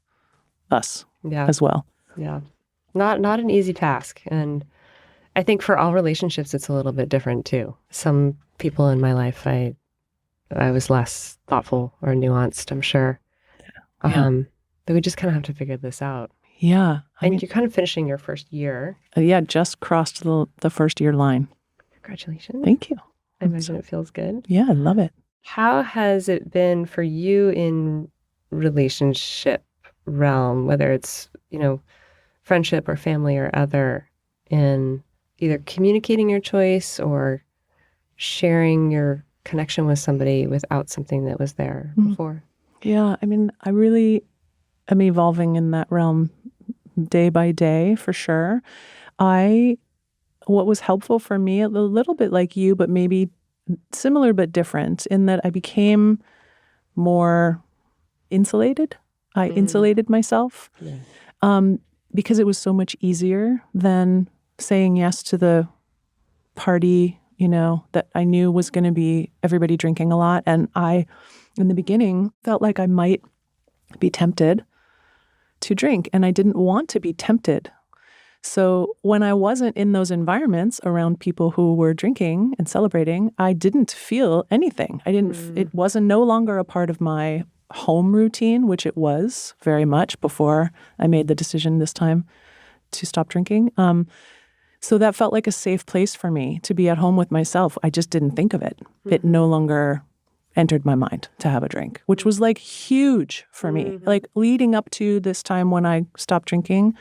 Speaker 1: us as well. Yeah.
Speaker 2: Not an easy task. And I think for all relationships, it's a little bit different too. Some people in my life, I was less thoughtful or nuanced, I'm sure. But we just kind of have to figure this out.
Speaker 1: Yeah.
Speaker 2: I mean, you're kind of finishing your first year.
Speaker 1: Just crossed the first year line.
Speaker 2: Congratulations.
Speaker 1: Thank you.
Speaker 2: I imagine it feels good.
Speaker 1: Yeah, I love it.
Speaker 2: How has it been for you in relationship realm, whether it's, friendship or family or other, in either communicating your choice or sharing your connection with somebody without something that was there before.
Speaker 1: Yeah, I mean, I really am evolving in that realm day by day, for sure. What was helpful for me, a little bit like you, but maybe similar but different, in that I became more insulated. I insulated myself because it was so much easier than saying yes to the party, that I knew was going to be everybody drinking a lot. And I, in the beginning, felt like I might be tempted to drink, and I didn't want to be tempted. So when I wasn't in those environments around people who were drinking and celebrating, I didn't feel anything. It wasn't no longer a part of my home routine, which it was very much before I made the decision this time to stop drinking. So that felt like a safe place for me to be at home with myself. I just didn't think of it. It no longer entered my mind to have a drink, which was like huge for me. Like leading up to this time when I stopped drinking,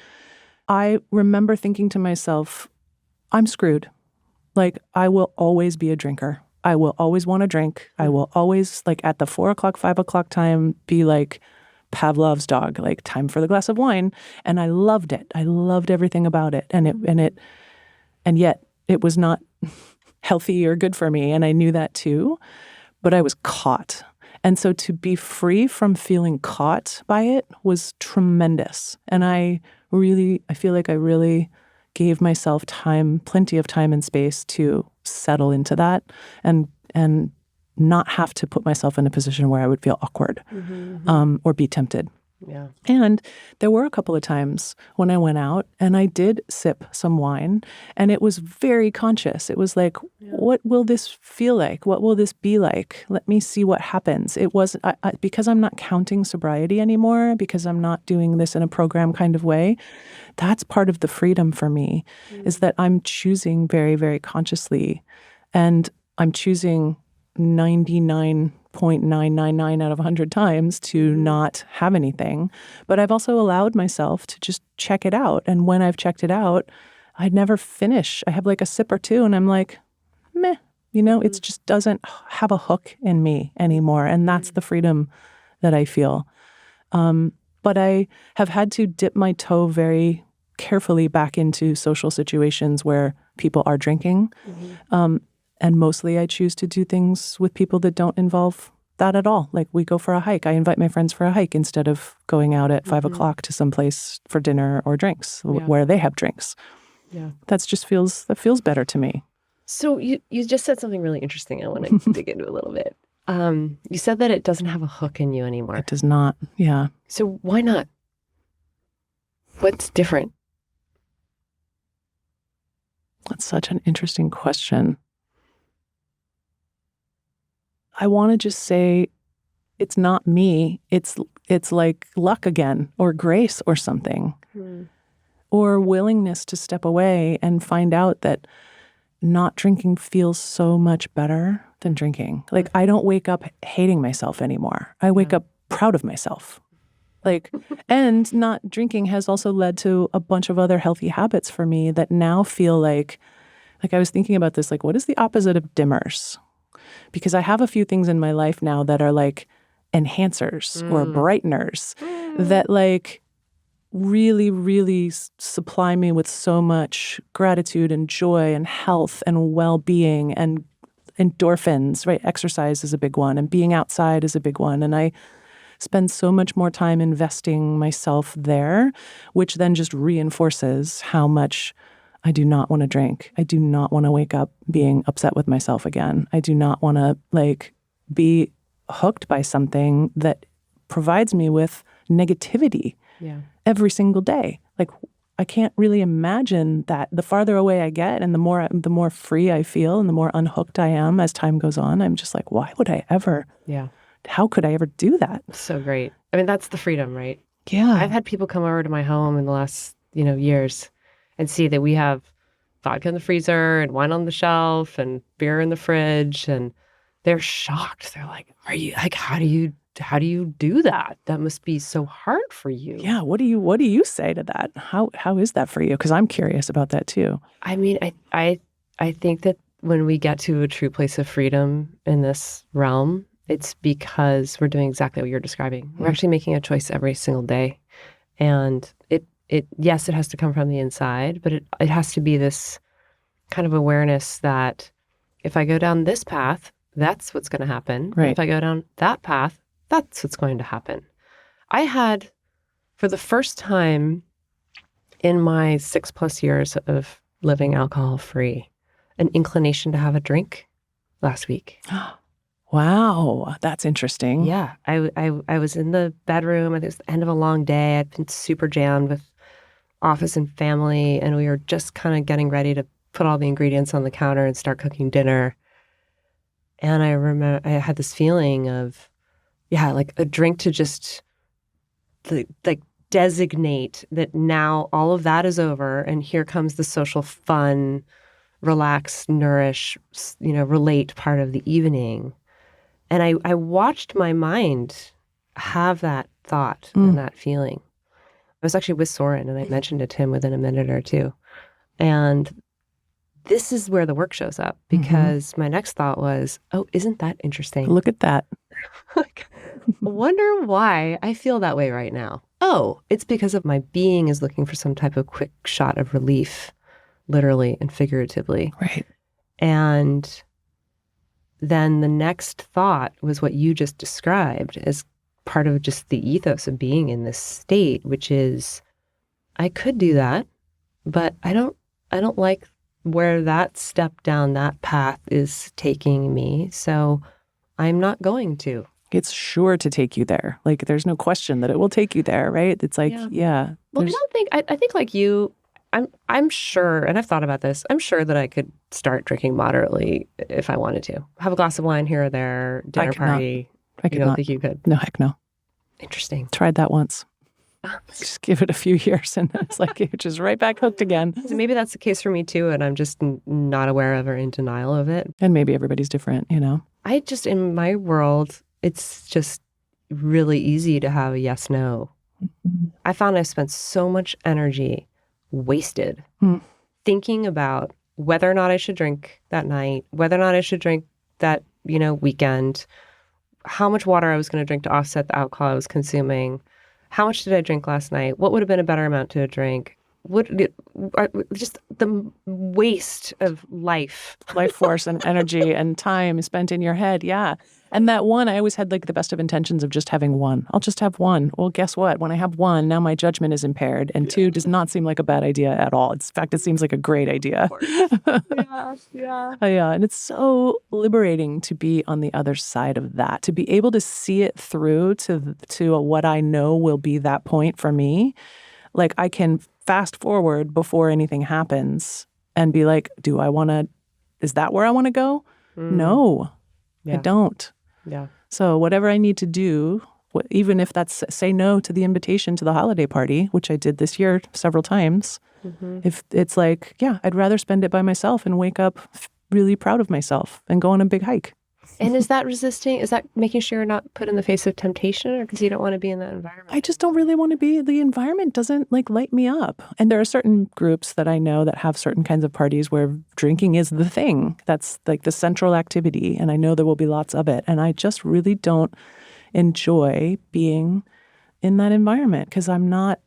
Speaker 1: I remember thinking to myself, I'm screwed. Like, I will always be a drinker. I will always want to drink. I will always, like, at the 4 o'clock, 5 o'clock time, be like Pavlov's dog, like, time for the glass of wine. And I loved it. I loved everything about it. And yet it was not healthy or good for me. And I knew that too. But I was caught. And so to be free from feeling caught by it was tremendous. And I feel like I really gave myself time, plenty of time and space to settle into that and not have to put myself in a position where I would feel awkward or be tempted.
Speaker 2: Yeah.
Speaker 1: And there were a couple of times when I went out and I did sip some wine, and it was very conscious. It was like, what will this feel like? What will this be like? Let me see what happens. It was because I'm not counting sobriety anymore, because I'm not doing this in a program kind of way. That's part of the freedom for me, is that I'm choosing very, very consciously, and I'm choosing 99.999 out of 100 times to not have anything. But I've also allowed myself to just check it out. And when I've checked it out, I'd never finish. I have like a sip or two and I'm like, meh, it just doesn't have a hook in me anymore. And that's the freedom that I feel. But I have had to dip my toe very carefully back into social situations where people are drinking. And mostly I choose to do things with people that don't involve that at all. Like, we go for a hike. I invite my friends for a hike instead of going out at 5 o'clock to someplace for dinner or drinks where they have drinks.
Speaker 2: Yeah.
Speaker 1: That feels better to me.
Speaker 2: So you just said something really interesting I want to dig into a little bit. You said that it doesn't have a hook in you anymore.
Speaker 1: It does not. Yeah.
Speaker 2: So why not? What's different?
Speaker 1: That's such an interesting question. I want to just say it's not me. It's like luck again, or grace or something, or willingness to step away and find out that not drinking feels so much better than drinking. Like, I don't wake up hating myself anymore. I wake up proud of myself. Like, and not drinking has also led to a bunch of other healthy habits for me that now feel like I was thinking about this, like, what is the opposite of dimmers? Because I have a few things in my life now that are like enhancers or brighteners that like really, really supply me with so much gratitude and joy and health and well-being and endorphins, right? Exercise is a big one, and being outside is a big one. And I spend so much more time investing myself there, which then just reinforces how much I do not want to drink. I do not want to wake up being upset with myself again. I do not want to be hooked by something that provides me with negativity every single day. Like, I can't really imagine that. The farther away I get and the more free I feel and the more unhooked I am as time goes on, I'm just like, why would I ever?
Speaker 2: Yeah.
Speaker 1: How could I ever do that?
Speaker 2: So great. I mean, that's the freedom, right?
Speaker 1: Yeah.
Speaker 2: I've had people come over to my home in the last, years and see that we have vodka in the freezer and wine on the shelf and beer in the fridge, and they're shocked. They're like, "Are you like, how do you do that? That must be so hard for you."
Speaker 1: Yeah. What do you say to that? How is that for you? Because I'm curious about that too.
Speaker 2: I mean, I think that when we get to a true place of freedom in this realm, it's because we're doing exactly what you're describing. We're actually making a choice every single day. And yes, it has to come from the inside, but it has to be this kind of awareness that if I go down this path, that's what's going to happen.
Speaker 1: Right.
Speaker 2: If I go down that path, that's what's going to happen. I had, for the first time in my 6+ years of living alcohol free, an inclination to have a drink last week.
Speaker 1: Wow, that's interesting.
Speaker 2: Yeah. I was in the bedroom. It was the end of a long day. I'd been super jammed with office and family, and we were just kind of getting ready to put all the ingredients on the counter and start cooking dinner. And I remember I had this feeling of, like a drink to just like designate that now all of that is over and here comes the social fun, relax, nourish, relate part of the evening. And I watched my mind have that thought and that feeling. I was actually with Soren and I mentioned it to him within a minute or two. And this is where the work shows up because my next thought was, oh, isn't that interesting?
Speaker 1: Look at that.
Speaker 2: Wonder why I feel that way right now. Oh, it's because of my being is looking for some type of quick shot of relief, literally and figuratively.
Speaker 1: Right.
Speaker 2: And then the next thought was what you just described as part of just the ethos of being in this state, which is I could do that, but I don't like where that step down that path is taking me. So I'm not going to.
Speaker 1: It's sure to take you there. Like, there's no question that it will take you there, right? It's like, yeah.
Speaker 2: Well, I think like you, I'm sure, and I've thought about this, I'm sure that I could start drinking moderately if I wanted to. Have a glass of wine here or there, dinner party.
Speaker 1: I could
Speaker 2: You don't
Speaker 1: not.
Speaker 2: think you could?
Speaker 1: No, heck no.
Speaker 2: Interesting.
Speaker 1: Tried that once. Just give it a few years and it's like you're just right back hooked again.
Speaker 2: So maybe that's the case for me too, and I'm just not aware of or in denial of it.
Speaker 1: And maybe everybody's different,
Speaker 2: I just, in my world, it's just really easy to have a yes, no. I found I spent so much energy wasted thinking about whether or not I should drink that night, whether or not I should drink that, weekend, how much water I was going to drink to offset the alcohol I was consuming. How much did I drink last night? What would have been a better amount to drink? Just the waste of life
Speaker 1: force and energy and time spent in your head. Yeah. And that one, I always had like the best of intentions of just having one. I'll just have one. Well, guess what? When I have one, now my judgment is impaired. And two does not seem like a bad idea at all. In fact, it seems like a great idea.
Speaker 2: Yeah.
Speaker 1: Yeah. And it's so liberating to be on the other side of that, to be able to see it through to what I know will be that point for me. Like I can fast forward before anything happens and be like, is that where I want to go? No, I don't.
Speaker 2: Yeah.
Speaker 1: So whatever I need to do, even if that's say no to the invitation to the holiday party, which I did this year several times, if it's like, I'd rather spend it by myself and wake up really proud of myself and go on a big hike.
Speaker 2: And is that resisting? Is that making sure you're not put in the face of temptation or because you don't want to be in that environment?
Speaker 1: I just don't really want to be. The environment doesn't light me up. And there are certain groups that I know that have certain kinds of parties where drinking is the thing. That's like the central activity. And I know there will be lots of it. And I just really don't enjoy being in that environment because I'm not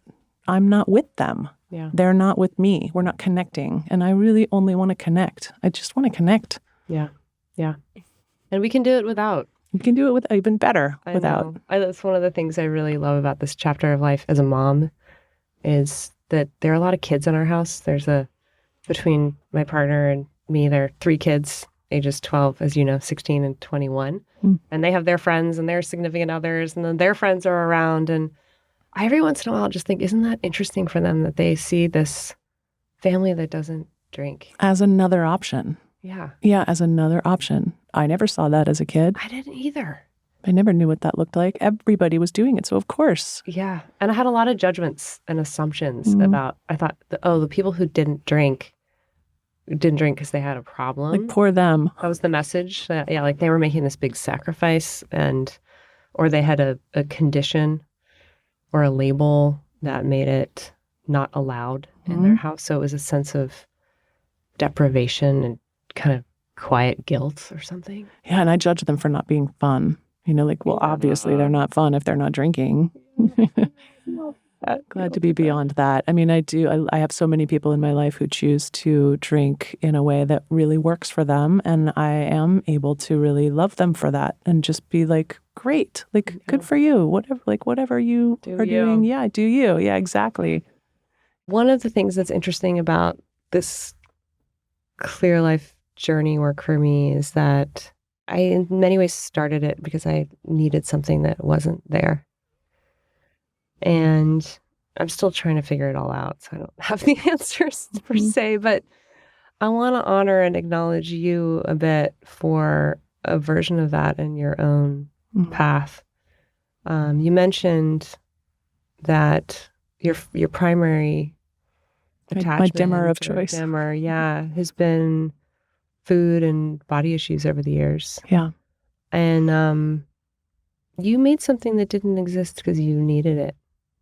Speaker 1: with them.
Speaker 2: Yeah.
Speaker 1: They're not with me. We're not connecting. And I really only want to connect. I just want to connect.
Speaker 2: Yeah. Yeah. And we can do it without.
Speaker 1: You can do it with even better without.
Speaker 2: That's one of the things I really love about this chapter of life as a mom is that there are a lot of kids in our house. Between my partner and me, there are 3 kids, ages 12, as you know, 16 and 21. And they have their friends and their significant others, and then their friends are around. And every once in a while, I'll just think, isn't that interesting for them that they see this family that doesn't drink?
Speaker 1: As another option.
Speaker 2: Yeah.
Speaker 1: Yeah, as another option. I never saw that as a kid.
Speaker 2: I didn't either.
Speaker 1: I never knew what that looked like. Everybody was doing it, so of course.
Speaker 2: Yeah. And I had a lot of judgments and assumptions about, I thought, the people who didn't drink because they had a problem.
Speaker 1: Like, poor them.
Speaker 2: That was the message. Like they were making this big sacrifice or they had a condition or a label that made it not allowed in their house. So it was a sense of deprivation and kind of quiet guilt or something.
Speaker 1: Yeah, and I judge them for not being fun. Like, well, obviously they're not fun if they're not drinking. Glad to be beyond that. I mean, I have so many people in my life who choose to drink in a way that really works for them. And I am able to really love them for that and just be like, great, like, good for you. Whatever you are doing. Yeah, do you. Yeah, exactly.
Speaker 2: One of the things that's interesting about this clear life journey work for me is that I, in many ways, started it because I needed something that wasn't there. And I'm still trying to figure it all out, so I don't have the answers per se, but I want to honor and acknowledge you a bit for a version of that in your own path. You mentioned that your primary attachment,
Speaker 1: my dimmer of choice,
Speaker 2: has been food and body issues over the years.
Speaker 1: Yeah.
Speaker 2: And you made something that didn't exist because you needed it.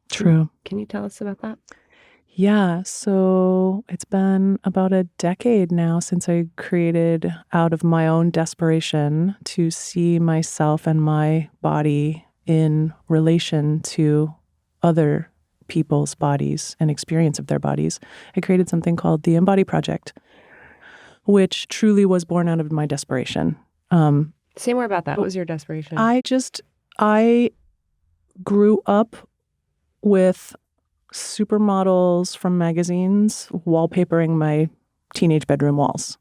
Speaker 1: True.
Speaker 2: Can you tell us about that?
Speaker 1: Yeah. So it's been about a decade now since I created, out of my own desperation, to see myself and my body in relation to other people's bodies and experience of their bodies. I created something called the Embody Project, which truly was born out of my desperation.
Speaker 2: Say more about that. What was your desperation?
Speaker 1: I grew up with supermodels from magazines wallpapering my teenage bedroom walls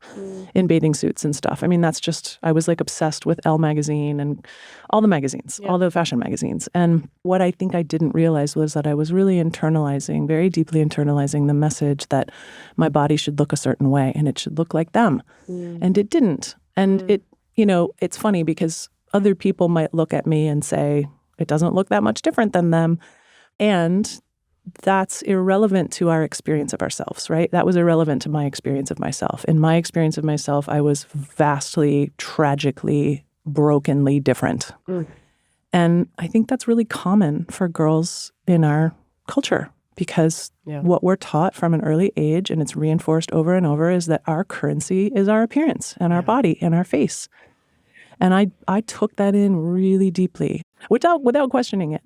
Speaker 1: in bathing suits and stuff. I mean, I was like obsessed with Elle magazine and all the magazines, all the fashion magazines. And what I think I didn't realize was that I was really very deeply internalizing the message that my body should look a certain way and it should look like them. And it didn't. And it's funny because other people might look at me and say, it doesn't look that much different than them. And that's irrelevant to our experience of ourselves, right? That was irrelevant to my experience of myself. In my experience of myself, I was vastly, tragically, brokenly different. And I think that's really common for girls in our culture because what we're taught from an early age, and it's reinforced over and over, is that our currency is our appearance and our body and our face. And I took that in really deeply without questioning it.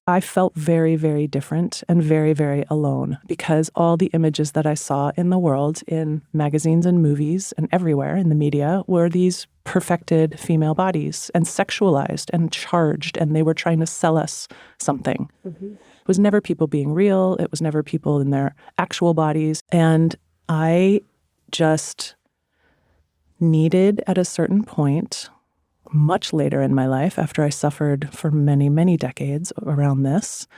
Speaker 1: I felt very, very different and very, very alone because all the images that I saw in the world, in magazines and movies and everywhere in the media, were these perfected female bodies and sexualized and charged, and they were trying to sell us something. It was never people being real. It was never people in their actual bodies. And I just needed, at a certain point, much later in my life, after I suffered for many, many decades around this,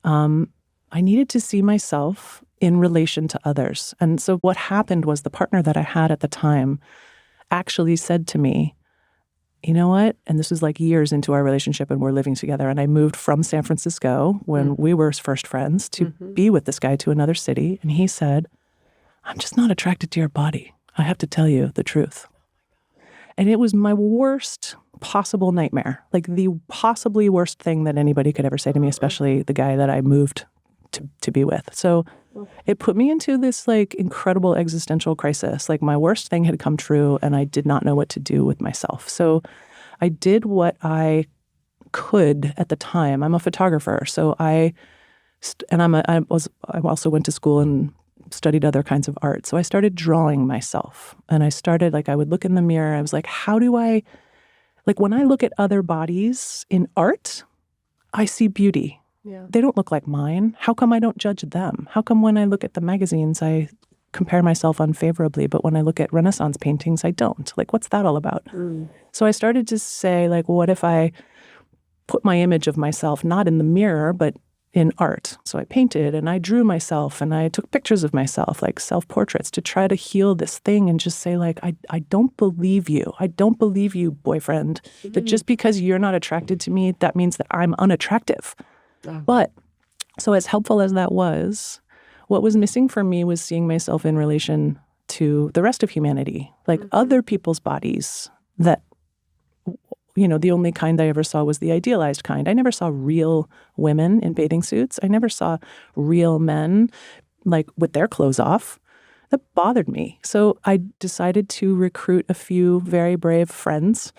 Speaker 1: I needed to see myself in relation to others. And so what happened was the partner that I had at the time actually said to me, you know what? And this was like years into our relationship and we're living together. And I moved from San Francisco when we were first friends to be with this guy to another city. And he said, I'm just not attracted to your body. I have to tell you the truth. And it was my worst possible nightmare, like the possibly worst thing that anybody could ever say to me, especially the guy that I moved to be with. So it put me into this like incredible existential crisis. Like my worst thing had come true and I did not know what to do with myself. So I did what I could at the time. I'm a photographer. So I also went to school and studied other kinds of art. So I started drawing myself. And I started, I would look in the mirror. I was like, when I look at other bodies in art, I see beauty. Yeah. They don't look like mine. How come I don't judge them? How come when I look at the magazines, I compare myself unfavorably, but when I look at Renaissance paintings, I don't? What's that all about? So I started to say, what if I put my image of myself not in the mirror, but in art? So I painted and I drew myself and I took pictures of myself, self-portraits, to try to heal this thing and just say, I don't believe you. I don't believe you, boyfriend, that just because you're not attracted to me, that means that I'm unattractive. But so as helpful as that was, what was missing for me was seeing myself in relation to the rest of humanity, other people's bodies that, the only kind I ever saw was the idealized kind. I never saw real women in bathing suits. I never saw real men, with their clothes off. that bothered me. So I decided to recruit a few very brave friends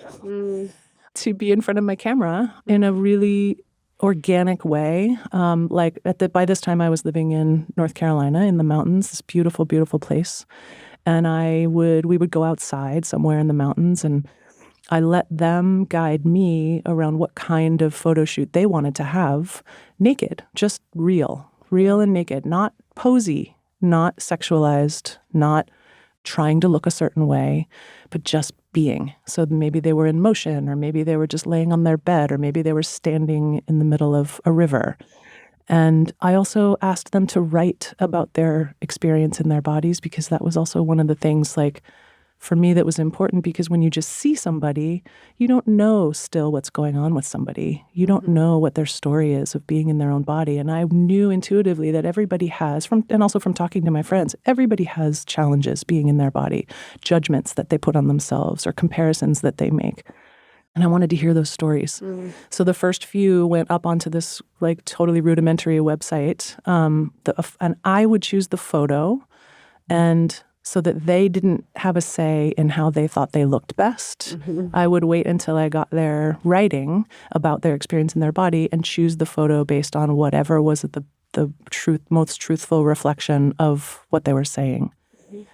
Speaker 1: to be in front of my camera in a really organic way. By this time I was living in North Carolina in the mountains, this beautiful, beautiful place. And we would go outside somewhere in the mountains, and I let them guide me around what kind of photo shoot they wanted to have, naked, just real and naked, not posy, not sexualized, not trying to look a certain way, but just being. So maybe they were in motion, or maybe they were just laying on their bed, or maybe they were standing in the middle of a river. And I also asked them to write about their experience in their bodies, because that was also one of the things, like, for me, that was important, because when you just see somebody, you don't know still what's going on with somebody. You don't know what their story is of being in their own body. And I knew intuitively that everybody has, and also from talking to my friends, everybody has challenges being in their body, judgments that they put on themselves or comparisons that they make. And I wanted to hear those stories. So the first few went up onto this like totally rudimentary website. And I would choose the photo, and so that they didn't have a say in how they thought they looked best. I would wait until I got their writing about their experience in their body and choose the photo based on whatever was the most truthful reflection of what they were saying.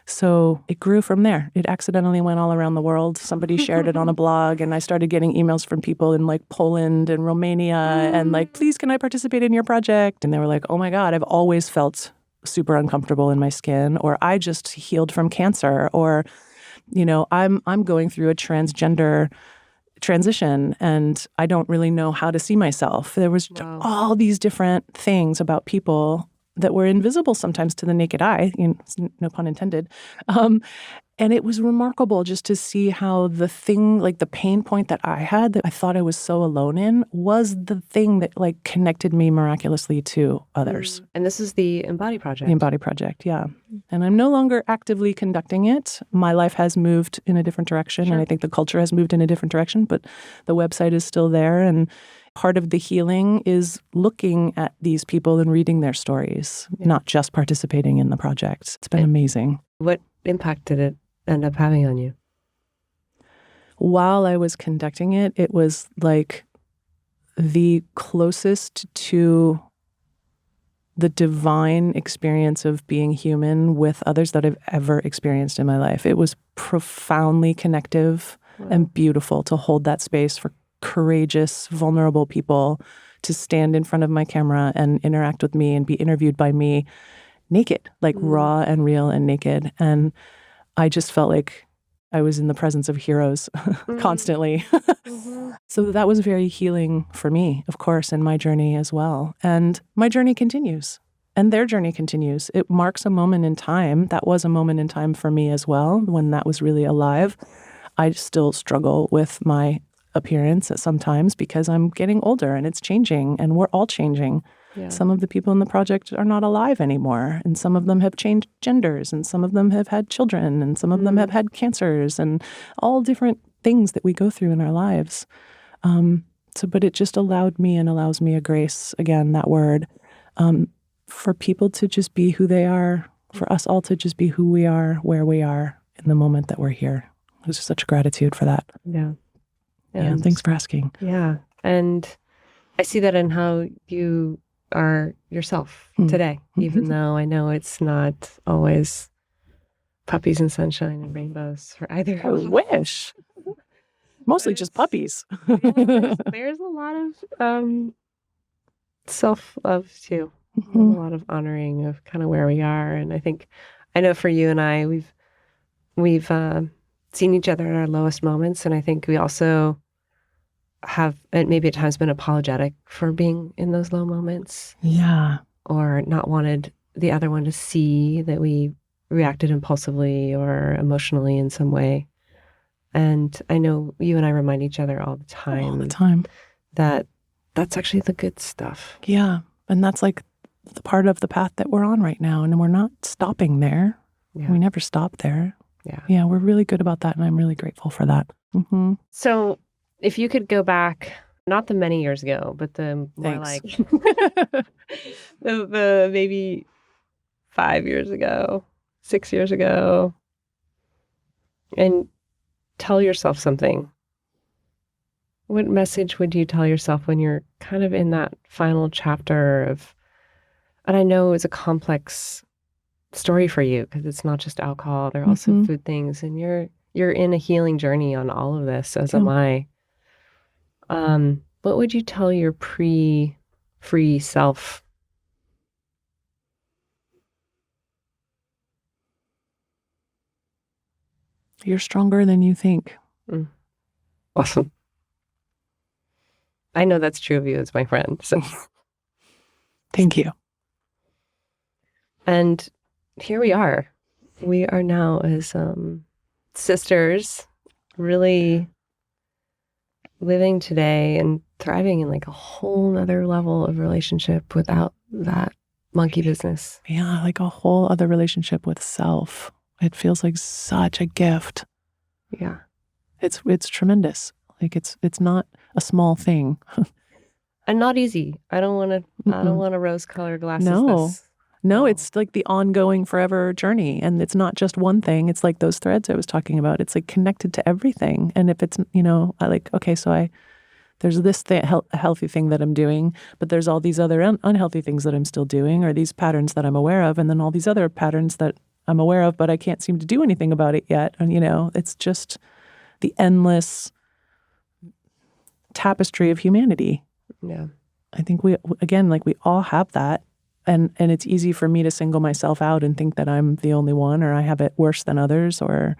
Speaker 1: So it grew from there. It accidentally went all around the world. Somebody shared it on a blog, and I started getting emails from people in like Poland and Romania and like, please, can I participate in your project? And they were like, oh my God, I've always felt super uncomfortable in my skin, or I just healed from cancer, or, I'm going through a transgender transition and I don't really know how to see myself. There was all these different things about people that were invisible sometimes to the naked eye, no pun intended. And it was remarkable just to see how the thing, like the pain point that I had that I thought I was so alone in, was the thing that like connected me miraculously to others.
Speaker 2: And this is the Embody Project.
Speaker 1: The Embody Project, yeah. And I'm no longer actively conducting it. My life has moved in a different direction, and I think the culture has moved in a different direction, but the website is still there. And part of the healing is looking at these people and reading their stories, not just participating in the project. It's been amazing.
Speaker 2: What impact did it end up having on you?
Speaker 1: While I was conducting it, it was like the closest to the divine experience of being human with others that I've ever experienced in my life. It was profoundly connective and beautiful to hold that space for courageous, vulnerable people to stand in front of my camera and interact with me and be interviewed by me naked, like raw and real and naked. And I just felt like I was in the presence of heroes constantly. So that was very healing for me, of course, in my journey as well. And my journey continues, and their journey continues. It marks a moment in time. That was a moment in time for me as well, when that was really alive. I still struggle with my appearance at sometimes because I'm getting older and it's changing, and we're all changing. Yeah. Some of the people in the project are not alive anymore, and some of them have changed genders, and some of them have had children, and some of them have had cancers, and all different things that we go through in our lives. But it just allowed me and allows me a grace, again, that word, for people to just be who they are, for us all to just be who we are, where we are in the moment that we're here. There's such gratitude for that.
Speaker 2: Yeah.
Speaker 1: Yeah, thanks for asking.
Speaker 2: Yeah. And I see that in how you are yourself today, even though I know it's not always puppies and sunshine and rainbows for either.
Speaker 1: I wish. Mostly just puppies.
Speaker 2: There's a lot of self-love too. A lot of honoring of kind of where we are. And I know for you and I, we've seen each other at our lowest moments. And I think we also have maybe at times been apologetic for being in those low moments.
Speaker 1: Yeah.
Speaker 2: Or not wanted the other one to see that we reacted impulsively or emotionally in some way. And I know you and I remind each other all the time. That that's actually the good stuff.
Speaker 1: Yeah. And that's like the part of the path that we're on right now. And we're not stopping there. Yeah. We never stop there.
Speaker 2: Yeah.
Speaker 1: Yeah, we're really good about that. And I'm really grateful for that. Mm-hmm.
Speaker 2: So if you could go back, not the many years ago, but the more like the maybe 5 years ago, 6 years ago, and tell yourself something, what message would you tell yourself when you're kind of in that final chapter of, and I know it's a complex story for you because it's not just alcohol, there are also food things, and you're in a healing journey on all of this, as am I. What would you tell your pre-free self?
Speaker 1: You're stronger than you think.
Speaker 2: Awesome. I know that's true of you as my friend. So
Speaker 1: Thank you.
Speaker 2: And here we are. We are now as sisters, really living today and thriving in like a whole nother level of relationship without that monkey business.
Speaker 1: Yeah, like a whole other relationship with self. It feels like such a gift.
Speaker 2: Yeah.
Speaker 1: It's tremendous. Like it's not a small thing.
Speaker 2: And not easy. I don't want a rose-colored glasses.
Speaker 1: No, it's like the ongoing forever journey. And it's not just one thing. It's like those threads I was talking about. It's like connected to everything. And if it's, I like, okay, so there's this healthy thing that I'm doing, but there's all these other unhealthy things that I'm still doing, or these patterns that I'm aware of, and then all these other patterns that I'm aware of, but I can't seem to do anything about it yet. And, it's just the endless tapestry of humanity.
Speaker 2: Yeah.
Speaker 1: I think we all have that. And it's easy for me to single myself out and think that I'm the only one, or I have it worse than others, or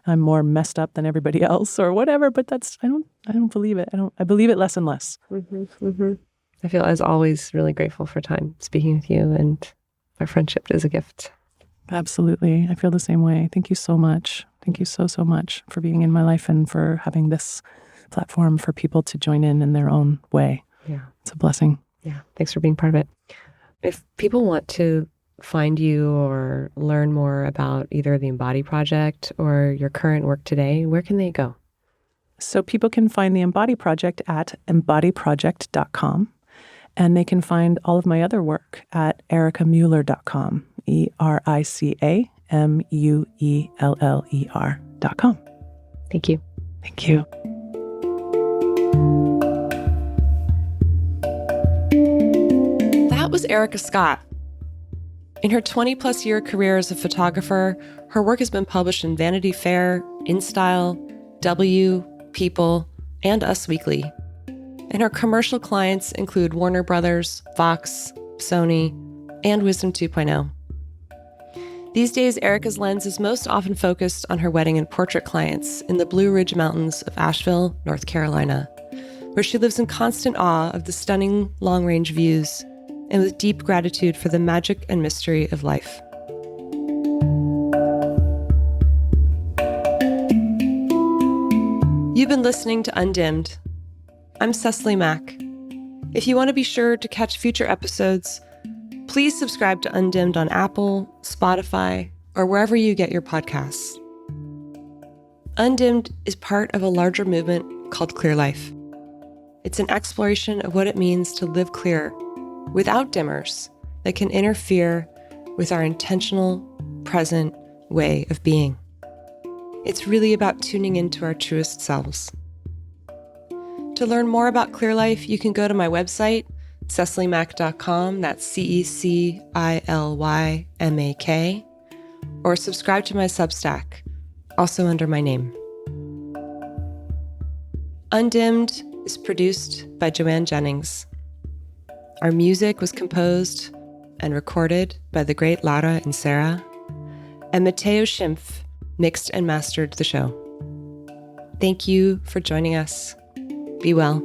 Speaker 1: I'm more messed up than everybody else, or whatever. But I don't believe it. I believe it less and less.
Speaker 2: I feel, as always, really grateful for time speaking with you, and our friendship is a gift.
Speaker 1: Absolutely. I feel the same way. Thank you so much. Thank you so, so much for being in my life and for having this platform for people to join in their own way.
Speaker 2: Yeah.
Speaker 1: It's a blessing.
Speaker 2: Yeah. Thanks for being part of it. If people want to find you or learn more about either the Embody Project or your current work today, where can they go?
Speaker 1: So people can find the Embody Project at embodyproject.com. And they can find all of my other work at ericamueller.com, ERICAMUELLER.com.
Speaker 2: Thank you.
Speaker 1: Thank you.
Speaker 2: That was Erica Scott. In her 20-plus year career as a photographer, her work has been published in Vanity Fair, InStyle, W, People, and Us Weekly. And her commercial clients include Warner Brothers, Fox, Sony, and Wisdom 2.0. These days, Erica's lens is most often focused on her wedding and portrait clients in the Blue Ridge Mountains of Asheville, North Carolina, where she lives in constant awe of the stunning long-range views and with deep gratitude for the magic and mystery of life. You've been listening to Undimmed. I'm Cecily Mack. If you want to be sure to catch future episodes, please subscribe to Undimmed on Apple, Spotify, or wherever you get your podcasts. Undimmed is part of a larger movement called Clear Life. It's an exploration of what it means to live clear, without dimmers that can interfere with our intentional, present way of being. It's really about tuning into our truest selves. To learn more about Clear Life, you can go to my website, cecilymack.com, that's CECILYMAK, or subscribe to my Substack, also under my name. Undimmed is produced by Joanne Jennings. Our music was composed and recorded by the great Lara and Sarah, and Matteo Schimpf mixed and mastered the show. Thank you for joining us. Be well.